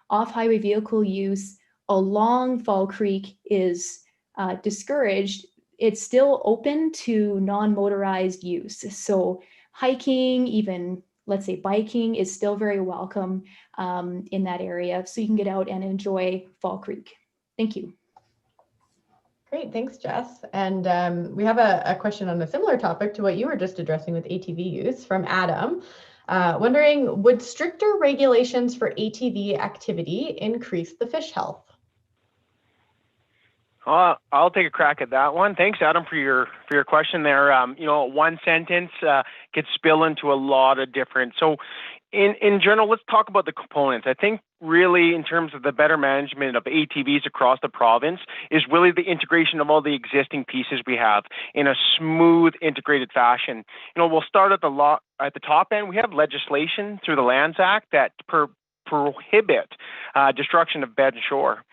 off-highway vehicle use along Fall Creek is discouraged, it's still open to non-motorized use. So hiking, even let's say biking is still very welcome in that area. So you can get out and enjoy Fall Creek. Thank you. Great, thanks, Jess. And we have a question on a similar topic to what you were just addressing with ATV use from Adam. Wondering, would stricter regulations for ATV activity increase the fish health? I'll take a crack at that one. Thanks, Adam, for your question there. You know, one sentence could spill into a lot of different. So, in general, let's talk about the components. I think really, in terms of the better management of ATVs across the province, is really the integration of all the existing pieces we have in a smooth, integrated fashion. You know, we'll start at the top end. We have legislation through the Lands Act that prohibit destruction of bed and shore.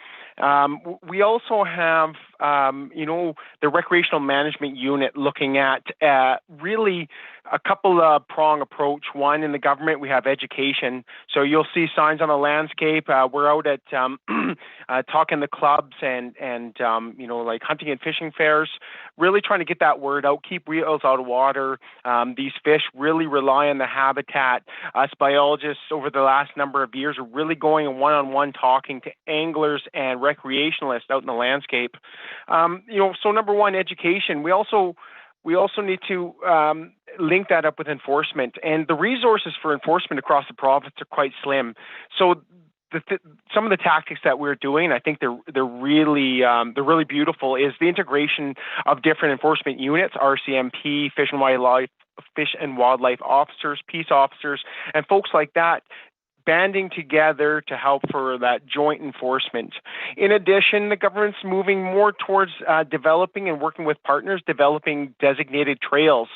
We also have, you know, the recreational management unit looking at really a couple of prong approach. One, in the government, we have education. So you'll see signs on the landscape. We're out at talking to clubs and you know, like hunting and fishing fairs, really trying to get that word out, keep wheels out of water. These fish really rely on the habitat. Us biologists over the last number of years are really going one-on-one talking to anglers and recreationalists out in the landscape. You know, so number one, education. We also need to link that up with enforcement, and the resources for enforcement across the province are quite slim. So some of the tactics that we're doing, I think they're really beautiful, is the integration of different enforcement units, RCMP, fish and wildlife officers, peace officers, and folks like that, banding together to help for that joint enforcement. In addition, the government's moving more towards developing and working with partners, developing designated trails,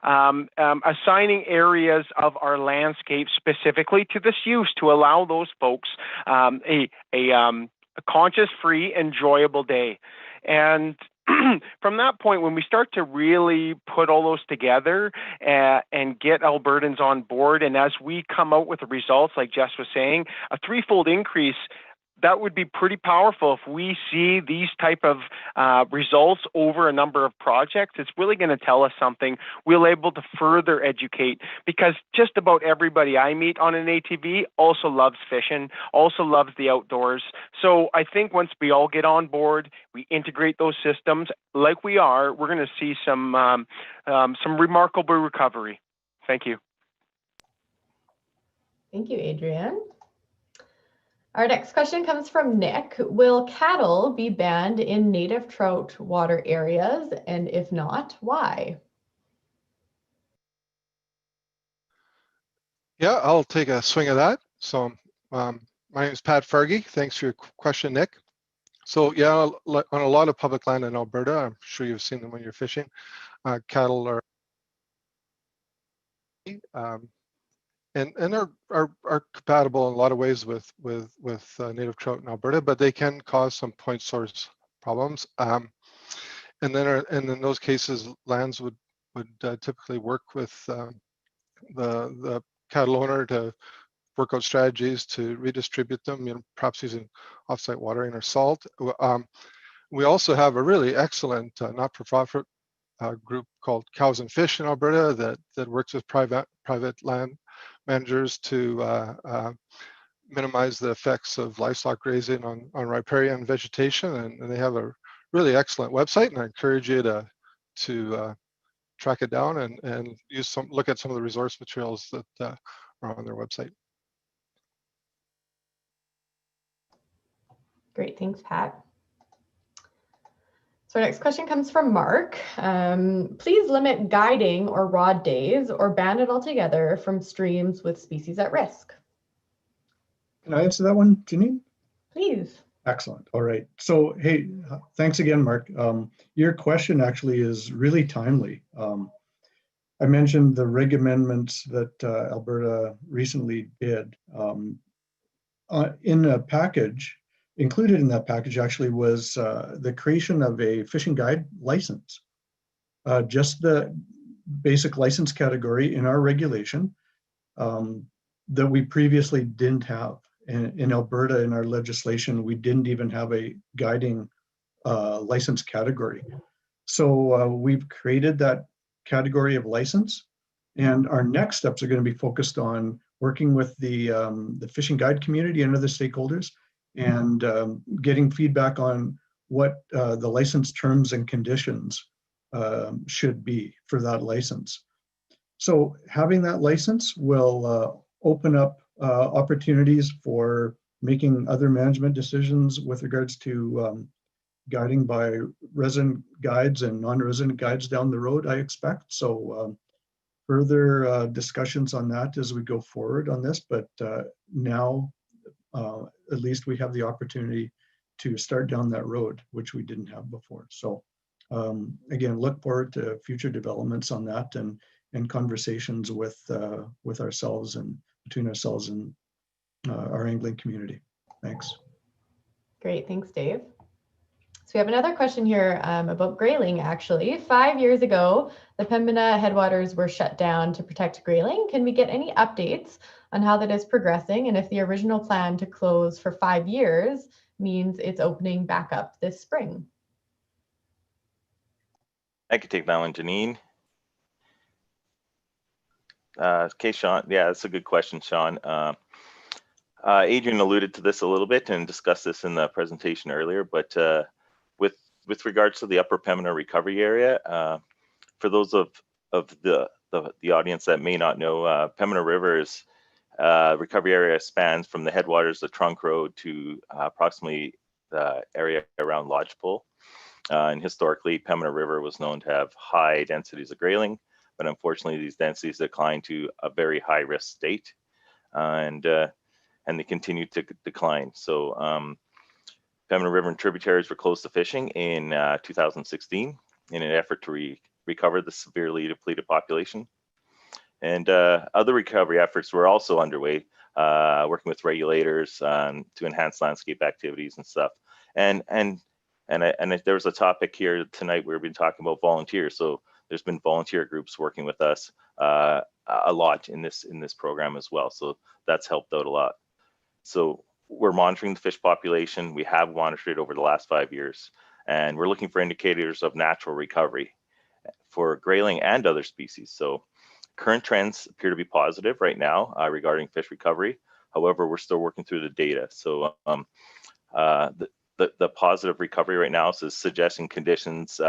assigning areas of our landscape specifically to this use to allow those folks a conscious-free, enjoyable day. And from that point, when we start to really put all those together and get Albertans on board, and as we come out with the results, like Jess was saying, a threefold increase, that would be pretty powerful. If we see these type of results over a number of projects, it's really going to tell us something. We're able to further educate, because just about everybody I meet on an ATV also loves fishing, also loves the outdoors. So I think once we all get on board, we integrate those systems like we are, we're going to see some remarkable recovery. Thank you. Thank you, Adrian. Our next question comes from Nick. Will cattle be banned in native trout water areas? And if not, why? Yeah, I'll take a swing at that. So my name is Pat Fargy. Thanks for your question, Nick. So yeah, on a lot of public land in Alberta, I'm sure you've seen them when you're fishing, cattle are and are compatible in a lot of ways with native trout in Alberta, but they can cause some point source problems. And in those cases, lands would typically work with the cattle owner to work out strategies to redistribute them, you know, perhaps using offsite watering or salt. We also have a really excellent not-for-profit group called Cows and Fish in Alberta that works with private land managers to minimize the effects of livestock grazing on riparian vegetation, and they have a really excellent website, and I encourage you to track it down and look at some of the resource materials that are on their website. Great, thanks, Pat. So our next question comes from Mark. Please limit guiding or rod days or ban it altogether from streams with species at risk. Can I answer that one, Janine? Please. Excellent. All right. So, hey, thanks again, Mark. Your question actually is really timely. I mentioned the reg amendments that Alberta recently did. In a package, included in that package actually was the creation of a fishing guide license. Just the basic license category in our regulation that we previously didn't have. In Alberta, in our legislation, we didn't even have a guiding license category. So we've created that category of license. And our next steps are going to be focused on working with the fishing guide community and other stakeholders, and getting feedback on what the license terms and conditions should be for that license. So having that license will open up opportunities for making other management decisions with regards to guiding by resident guides and non-resident guides down the road, I expect. So further discussions on that as we go forward on this, but now at least we have the opportunity to start down that road, which we didn't have before. So again, look forward to future developments on that, and conversations with ourselves and between ourselves and our angling community. Thanks. Great, thanks, Dave. So we have another question here about grayling, actually. 5 years ago, the Pembina headwaters were shut down to protect grayling. Can we get any updates on how that is progressing, and if the original plan to close for 5 years means it's opening back up this spring? I could take that one, Janine. Okay, Sean. Yeah, that's a good question, Sean. Adrian alluded to this a little bit and discussed this in the presentation earlier, but with regards to the Upper Pembina recovery area, for those of the audience that may not know, Pembina River's recovery area spans from the headwaters of Trunk Road to approximately the area around Lodgepole. And historically, Pembina River was known to have high densities of grayling, but unfortunately, these densities declined to a very high risk state, and they continue to decline. So Pembina River and tributaries were closed to fishing in 2016 in an effort to recover the severely depleted population. And other recovery efforts were also underway, working with regulators to enhance landscape activities and stuff. And there was a topic here tonight where we've been talking about volunteers. So there's been volunteer groups working with us a lot in this program as well. So that's helped out a lot. So we're monitoring the fish population. We have monitored it over the last 5 years, and we're looking for indicators of natural recovery for grayling and other species. So current trends appear to be positive right now regarding fish recovery. However, we're still working through the data. So the positive recovery right now is suggesting conditions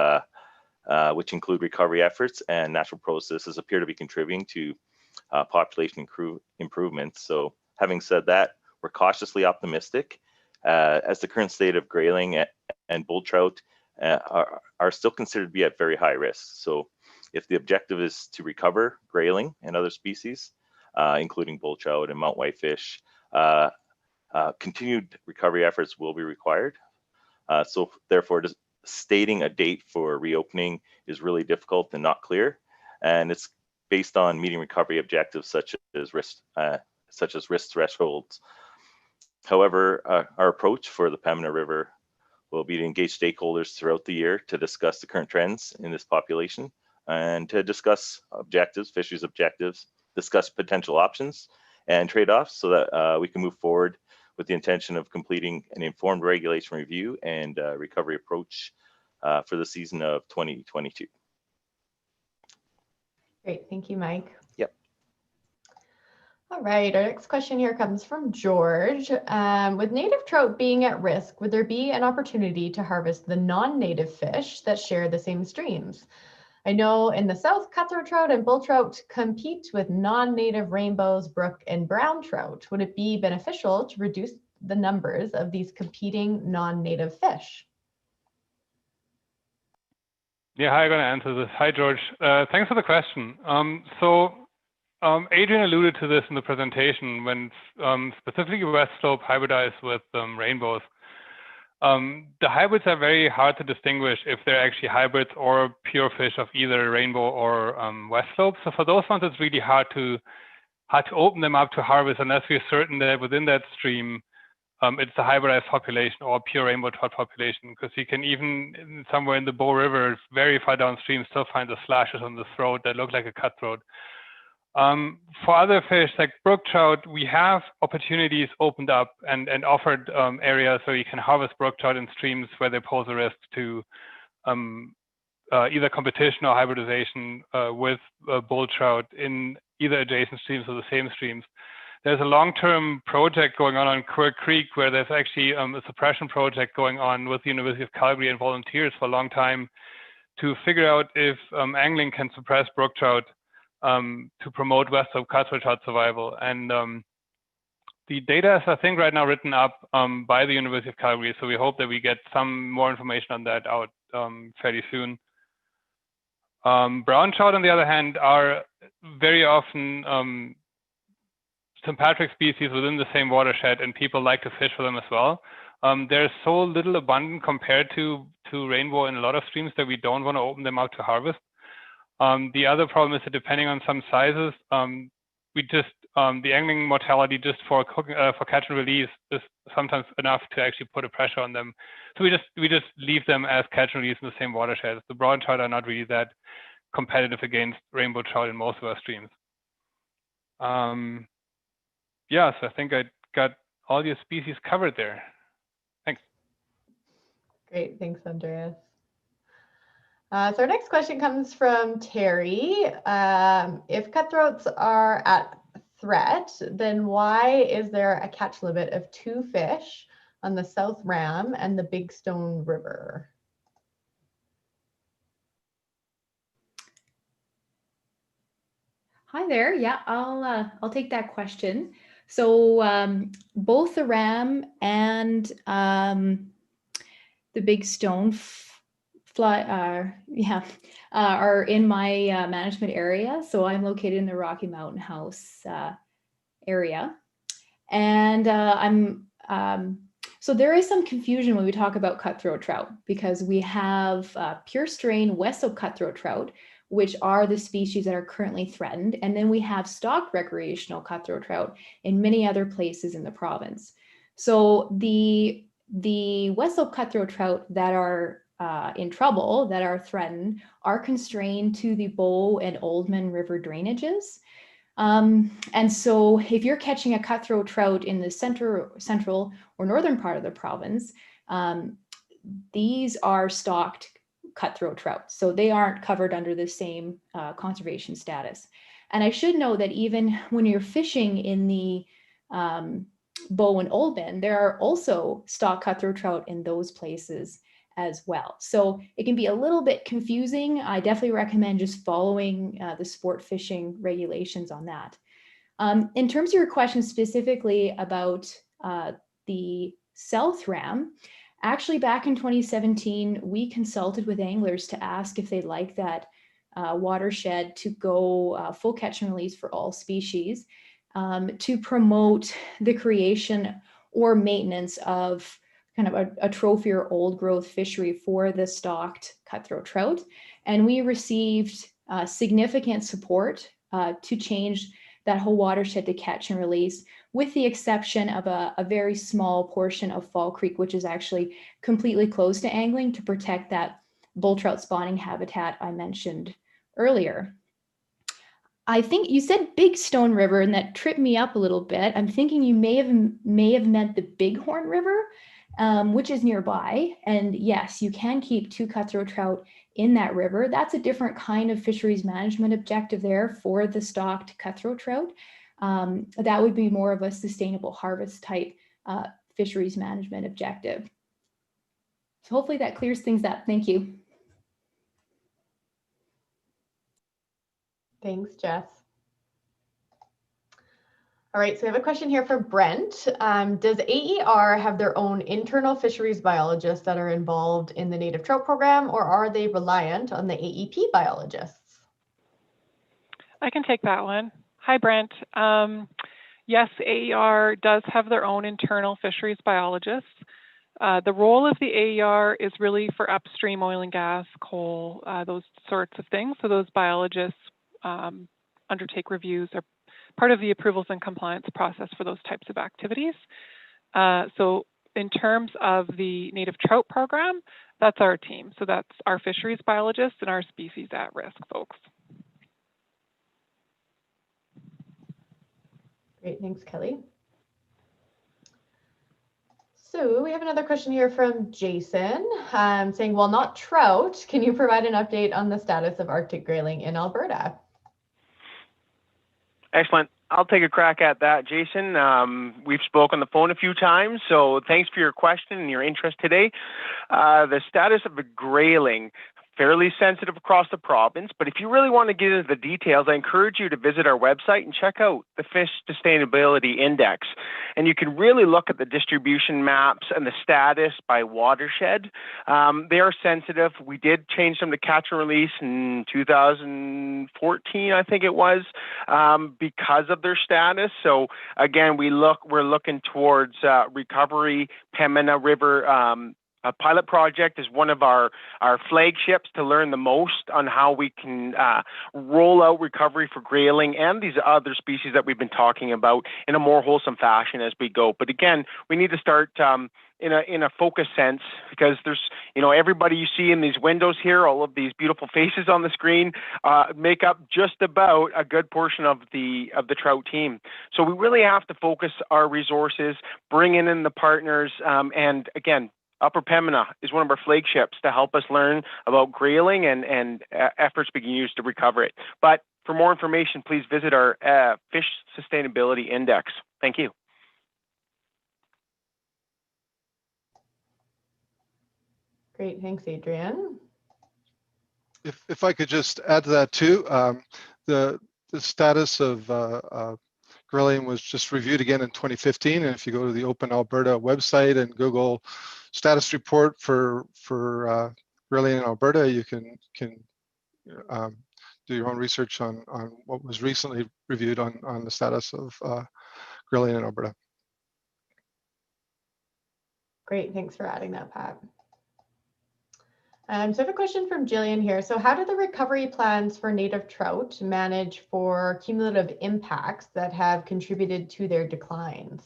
which include recovery efforts and natural processes appear to be contributing to population improvements. So having said that, we're cautiously optimistic as the current state of grayling and bull trout are still considered to be at very high risk. So if the objective is to recover grayling and other species, including bull trout and mountain whitefish, continued recovery efforts will be required. So therefore, just stating a date for reopening is really difficult and not clear. And it's based on meeting recovery objectives such as risk thresholds. However, our approach for the Pembina River will be to engage stakeholders throughout the year to discuss the current trends in this population and to discuss objectives, fisheries objectives, discuss potential options and trade-offs so that we can move forward with the intention of completing an informed regulation review and recovery approach for the season of 2022. Great, thank you, Mike. Yep. All right, our next question here comes from George. With native trout being at risk, would there be an opportunity to harvest the non-native fish that share the same streams? I know in the south, cutthroat trout and bull trout compete with non-native rainbows, brook, and brown trout. Would it be beneficial to reduce the numbers of these competing non-native fish? Yeah, hi, I'm going to answer this. Hi, George. Thanks for the question. Adrian alluded to this in the presentation when specifically West Slope hybridized with rainbows. The hybrids are very hard to distinguish if they're actually hybrids or pure fish of either rainbow or West Slope. So for those ones, it's really hard to open them up to harvest unless we're certain that within that stream, it's a hybridized population or pure rainbow trout population, because you can even somewhere in the Bow River, very far downstream, still find the slashes on the throat that look like a cutthroat. For other fish like brook trout, we have opportunities opened up and offered areas where you can harvest brook trout in streams where they pose a risk to either competition or hybridization with bull trout in either adjacent streams or the same streams. There's a long-term project going on Quirk Creek where there's actually a suppression project going on with the University of Calgary and volunteers for a long time to figure out if angling can suppress brook trout to promote west slope cutthroat trout survival. And the data is, I think, right now written up by the University of Calgary. So we hope that we get some more information on that out fairly soon. Brown trout, on the other hand, are very often sympatric species within the same watershed, and people like to fish for them as well. There's so little abundant compared to rainbow in a lot of streams that we don't want to open them out to harvest. The other problem is that depending on some sizes, the angling mortality just for catch and release is sometimes enough to actually put a pressure on them. So we just leave them as catch and release in the same watershed. The brown trout are not really that competitive against rainbow trout in most of our streams. Yeah, so I think I got all your species covered there. Thanks. Great, thanks, Andreas. So our next question comes from Terry. If cutthroats are at threat, then why is there a catch limit of 2 fish on the South Ram and the Big Stone River? Hi there. Yeah, I'll take that question. So both the Ram and the Big Stone are in my management area. So I'm located in the Rocky Mountain House area, and so there is some confusion when we talk about cutthroat trout because we have pure strain West Slope cutthroat trout, which are the species that are currently threatened, and then we have stocked recreational cutthroat trout in many other places in the province. So the West Slope cutthroat trout that are in trouble, that are threatened, are constrained to the Bow and Oldman River drainages. And so if you're catching a cutthroat trout in the central or northern part of the province, these are stocked cutthroat trout. So they aren't covered under the same conservation status. And I should note that even when you're fishing in the Bow and Oldman, there are also stocked cutthroat trout in those places as well. So it can be a little bit confusing. I definitely recommend just following the sport fishing regulations on that. In terms of your question specifically about the South Ram, actually back in 2017, we consulted with anglers to ask if they'd like that watershed to go full catch and release for all species to promote the creation or maintenance of kind of a trophy or old growth fishery for the stocked cutthroat trout. And we received significant support to change that whole watershed to catch and release, with the exception of a very small portion of Fall Creek, which is actually completely closed to angling to protect that bull trout spawning habitat I mentioned earlier. I think you said Big Stone River, and that tripped me up a little bit. I'm thinking you may have meant the Bighorn River, which is nearby. And yes, you can keep 2 cutthroat trout in that river. That's a different kind of fisheries management objective there for the stocked cutthroat trout. That would be more of a sustainable harvest type fisheries management objective. So hopefully that clears things up. Thank you. Thanks, Jess. All right, so we have a question here from Brent. Does AER have their own internal fisheries biologists that are involved in the native trout program, or are they reliant on the AEP biologists? I can take that one. Hi, Brent. Yes, AER does have their own internal fisheries biologists. The role of the AER is really for upstream oil and gas, coal, those sorts of things. So those biologists undertake reviews, or part of the approvals and compliance process for those types of activities. So in terms of the native trout program, that's our team. So that's our fisheries biologists and our species at risk folks. Great, thanks, Kelly. So we have another question here from Jason saying, while not trout, can you provide an update on the status of Arctic grayling in Alberta? Excellent. I'll take a crack at that, Jason. We've spoken on the phone a few times, so thanks for your question and your interest today. The status of the grayling, fairly sensitive across the province, but if you really want to get into the details, I encourage you to visit our website and check out the Fish Sustainability Index. And you can really look at the distribution maps and the status by watershed. They are sensitive. We did change them to catch and release in 2014, I think it was, because of their status. So again, we're looking towards recovery. Pembina River a pilot project is one of our flagships to learn the most on how we can roll out recovery for grayling and these other species that we've been talking about in a more wholesome fashion as we go. But again, we need to start in a focus sense, because there's, everybody you see in these windows here, all of these beautiful faces on the screen, make up just about a good portion of the trout team. So we really have to focus our resources, bring in the partners, and again, Upper Pembina is one of our flagships to help us learn about grayling and efforts we can use to recover it. But for more information, please visit our Fish Sustainability Index. Thank you. Great, thanks, Adrian. If I could just add to that too, the status of grayling was just reviewed again in 2015, and if you go to the Open Alberta website and Google status report for grayling in Alberta, you can do your own research on what was recently reviewed on the status of grayling in Alberta. Great, thanks for adding that, Pat. So I have a question from Jillian here. So how do the recovery plans for native trout manage for cumulative impacts that have contributed to their declines?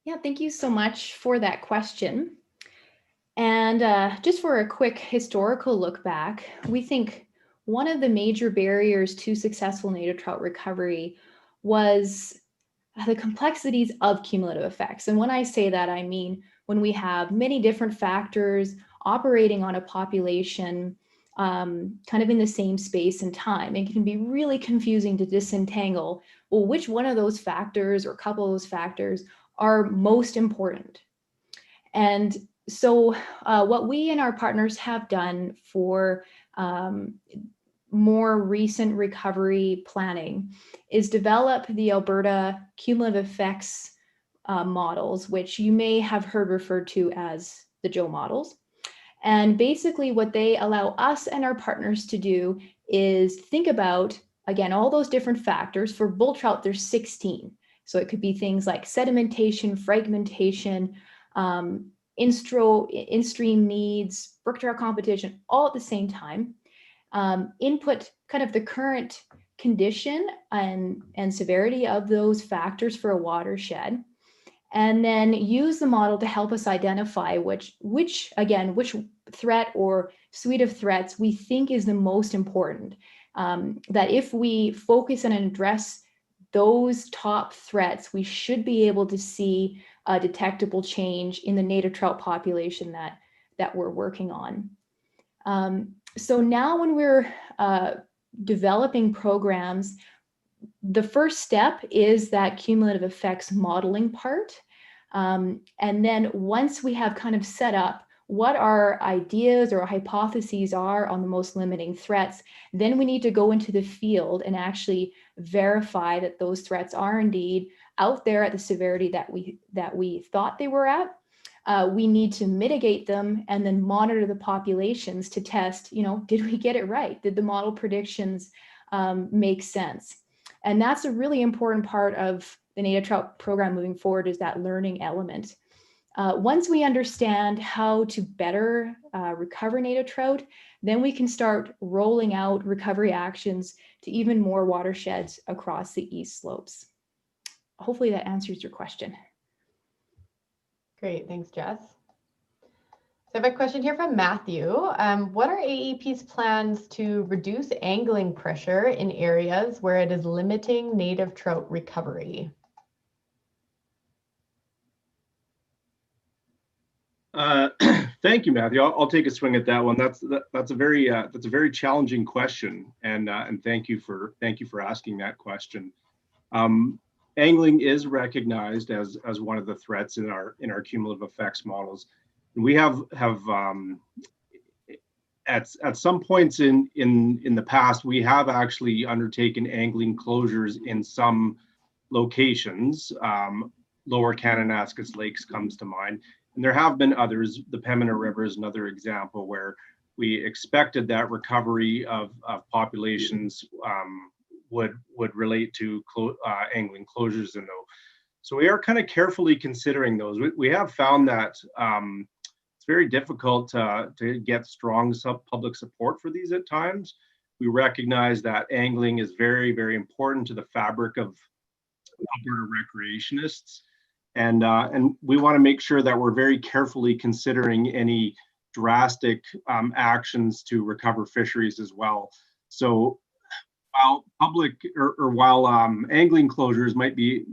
Yeah, thank you so much for that question. And just for a quick historical look back, we think one of the major barriers to successful native trout recovery was the complexities of cumulative effects. And when I say that, I mean when we have many different factors operating on a population kind of in the same space and time, it can be really confusing to disentangle, well, which one of those factors or a couple of those factors are most important. And so what we and our partners have done for more recent recovery planning is develop the Alberta cumulative effects models, which you may have heard referred to as the Joe models. And basically what they allow us and our partners to do is think about, again, all those different factors. For bull trout, there's 16. So it could be things like sedimentation, fragmentation, in-stream needs, brook trout competition, all at the same time. Input kind of the current condition and severity of those factors for a watershed, and then use the model to help us identify which threat or suite of threats we think is the most important. That if we focus and address those top threats, we should be able to see a detectable change in the native trout population that we're working on. So now when we're developing programs, the first step is that cumulative effects modeling part. And then once we have kind of set up what our ideas or hypotheses are on the most limiting threats, then we need to go into the field and actually verify that those threats are indeed out there at the severity that we thought they were at. We need to mitigate them and then monitor the populations to test, did we get it right? Did the model predictions make sense? And that's a really important part of the native trout program moving forward, is that learning element. Once we understand how to better recover native trout, then we can start rolling out recovery actions to even more watersheds across the east slopes. Hopefully that answers your question. Great, thanks, Jess. So I have a question here from Matthew. What are AEP's plans to reduce angling pressure in areas where it is limiting native trout recovery? Thank you, Matthew. I'll take a swing at that one. That's a very challenging question, and thank you for asking that question. Angling is recognized as one of the threats in our cumulative effects models. We have at some points in the past, we have actually undertaken angling closures in some locations. Lower Kananaskis Lakes comes to mind. And there have been others. The Pembina River is another example where we expected that recovery of populations would relate to angling closures in those. So we are kind of carefully considering those. We have found that it's very difficult to get strong public support for these at times. We recognize that angling is very, very important to the fabric of Alberta recreationists. And we want to make sure that we're very carefully considering any drastic actions to recover fisheries as well. So while while angling closures might be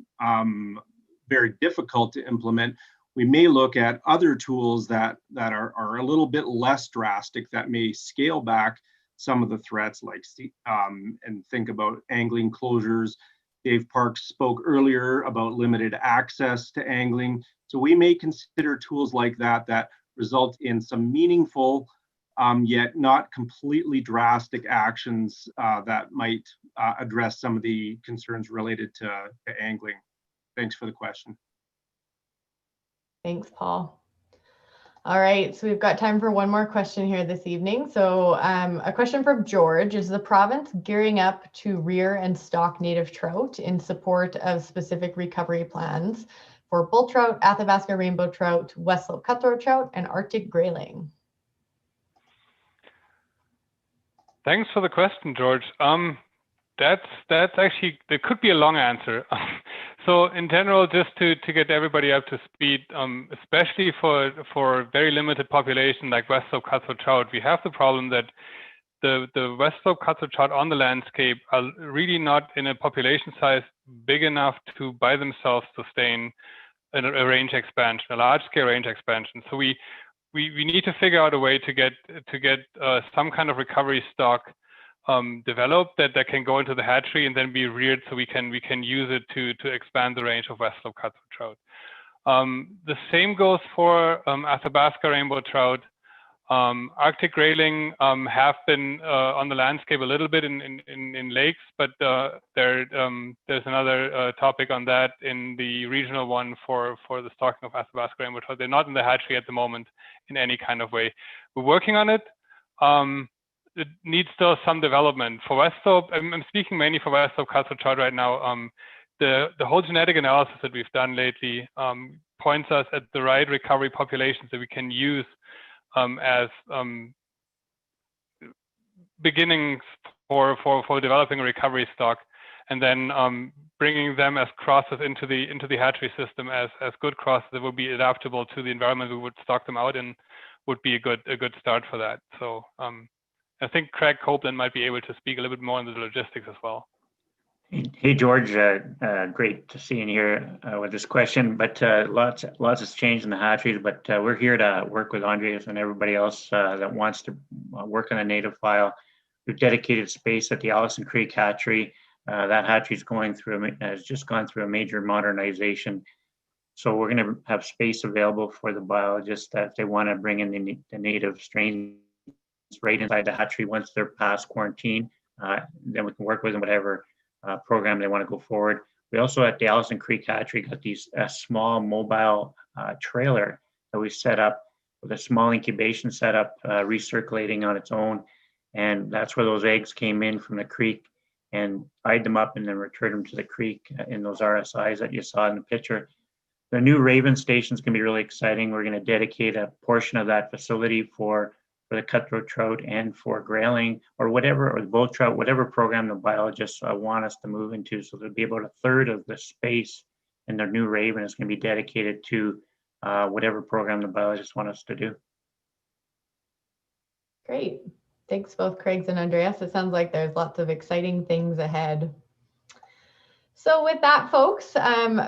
very difficult to implement, we may look at other tools that are a little bit less drastic, that may scale back some of the threats, like and think about angling closures. Dave Parks spoke earlier about limited access to angling. So we may consider tools like that result in some meaningful, yet not completely drastic actions that might address some of the concerns related to angling. Thanks for the question. Thanks, Paul. All right, so we've got time for one more question here this evening. So a question from George: is the province gearing up to rear and stock native trout in support of specific recovery plans for bull trout, Athabasca rainbow trout, West Slope cutthroat trout, and Arctic grayling? Thanks for the question, George. That's actually, there could be a long answer. So in general, just to get everybody up to speed, especially for very limited population like West Slope cutthroat trout, we have the problem that the West Slope cutthroat trout on the landscape are really not in a population size big enough to by themselves sustain a range expansion, a large scale range expansion. So we need to figure out a way to get some kind of recovery stock developed that can go into the hatchery and then be reared, so we can use it to expand the range of West Slope cutthroat trout. The same goes for Athabasca rainbow trout. Arctic grayling have been on the landscape a little bit in lakes, but there's another topic on that in the regional one for the stocking of Athabasca rainbow trout. They're not in the hatchery at the moment in any kind of way. We're working on it. It needs still some development. For West Slope, I'm speaking mainly for West Slope cutthroat trout right now. The whole genetic analysis that we've done lately points us at the right recovery populations that we can use as beginnings for developing a recovery stock, and then bringing them as crosses into the hatchery system as good crosses that will be adaptable to the environment we would stock them out in, would be a good start for that. So I think Craig Copeland might be able to speak a little bit more on the logistics as well. Hey George, great to see you here with this question. But lots has changed in the hatcheries. But we're here to work with Andreas and everybody else that wants to work on a native file. We've dedicated space at the Allison Creek hatchery. That hatchery has just gone through a major modernization. So we're going to have space available for the biologists that if they want to bring in the native strains right inside the hatchery once they're past quarantine, then we can work with them whatever program they want to go forward. We also at the Allison Creek hatchery got a small mobile trailer that we set up with a small incubation setup, recirculating on its own, and that's where those eggs came in from the creek, and tied them up and then returned them to the creek in those RSIs that you saw in the picture. The new Raven station is going to be really exciting. We're going to dedicate a portion of that facility for the cutthroat trout and for grayling or the bull trout, whatever program the biologists want us to move into. So there'll be about a third of the space in their new Raven is going to be dedicated to whatever program the biologists want us to do. Great. Thanks both Craig and Andreas. It sounds like there's lots of exciting things ahead. So with that, folks,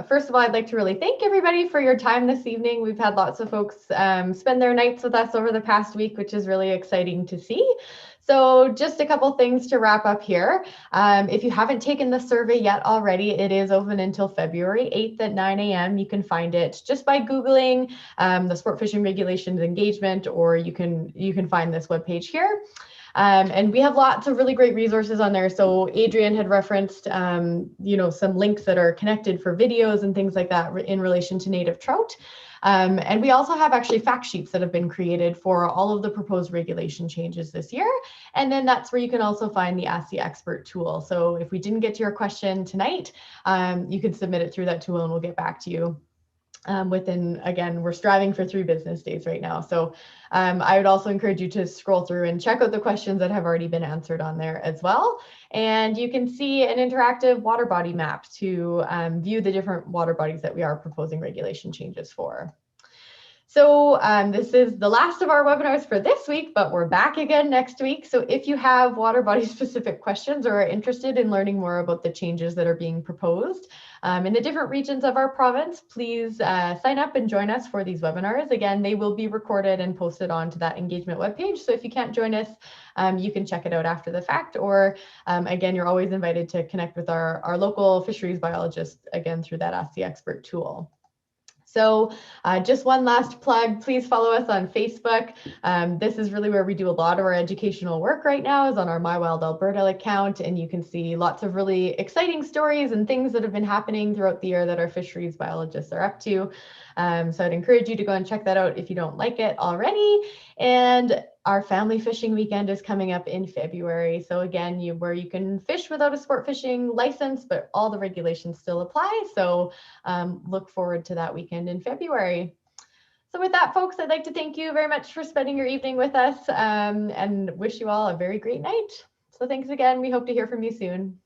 first of all, I'd like to really thank everybody for your time this evening. We've had lots of folks spend their nights with us over the past week, which is really exciting to see. So just a couple things to wrap up here. If you haven't taken the survey yet already, it is open until February 8th at 9 a.m. You can find it just by Googling the Sport Fishing Regulations Engagement, or you can find this webpage here. And we have lots of really great resources on there. So Adrian had referenced, some links that are connected for videos and things like that in relation to native trout. And we also have actually fact sheets that have been created for all of the proposed regulation changes this year. And then that's where you can also find the Ask the Expert tool. So if we didn't get to your question tonight, you can submit it through that tool and we'll get back to you. Again, we're striving for 3 business days right now. So I would also encourage you to scroll through and check out the questions that have already been answered on there as well. And you can see an interactive water body map to view the different water bodies that we are proposing regulation changes for. So this is the last of our webinars for this week, but we're back again next week. So if you have water body specific questions or are interested in learning more about the changes that are being proposed in the different regions of our province, please sign up and join us for these webinars. Again, they will be recorded and posted onto that engagement webpage. So if you can't join us, you can check it out after the fact, or again, you're always invited to connect with our local fisheries biologist, again, through that Ask the Expert tool. So just one last plug, please follow us on Facebook. This is really where we do a lot of our educational work right now, is on our My Wild Alberta account, and you can see lots of really exciting stories and things that have been happening throughout the year that our fisheries biologists are up to. So I'd encourage you to go and check that out if you don't like it already. And our family fishing weekend is coming up in February. So again, where you can fish without a sport fishing license, but all the regulations still apply. So look forward to that weekend in February. So with that, folks, I'd like to thank you very much for spending your evening with us and wish you all a very great night. So thanks again. We hope to hear from you soon.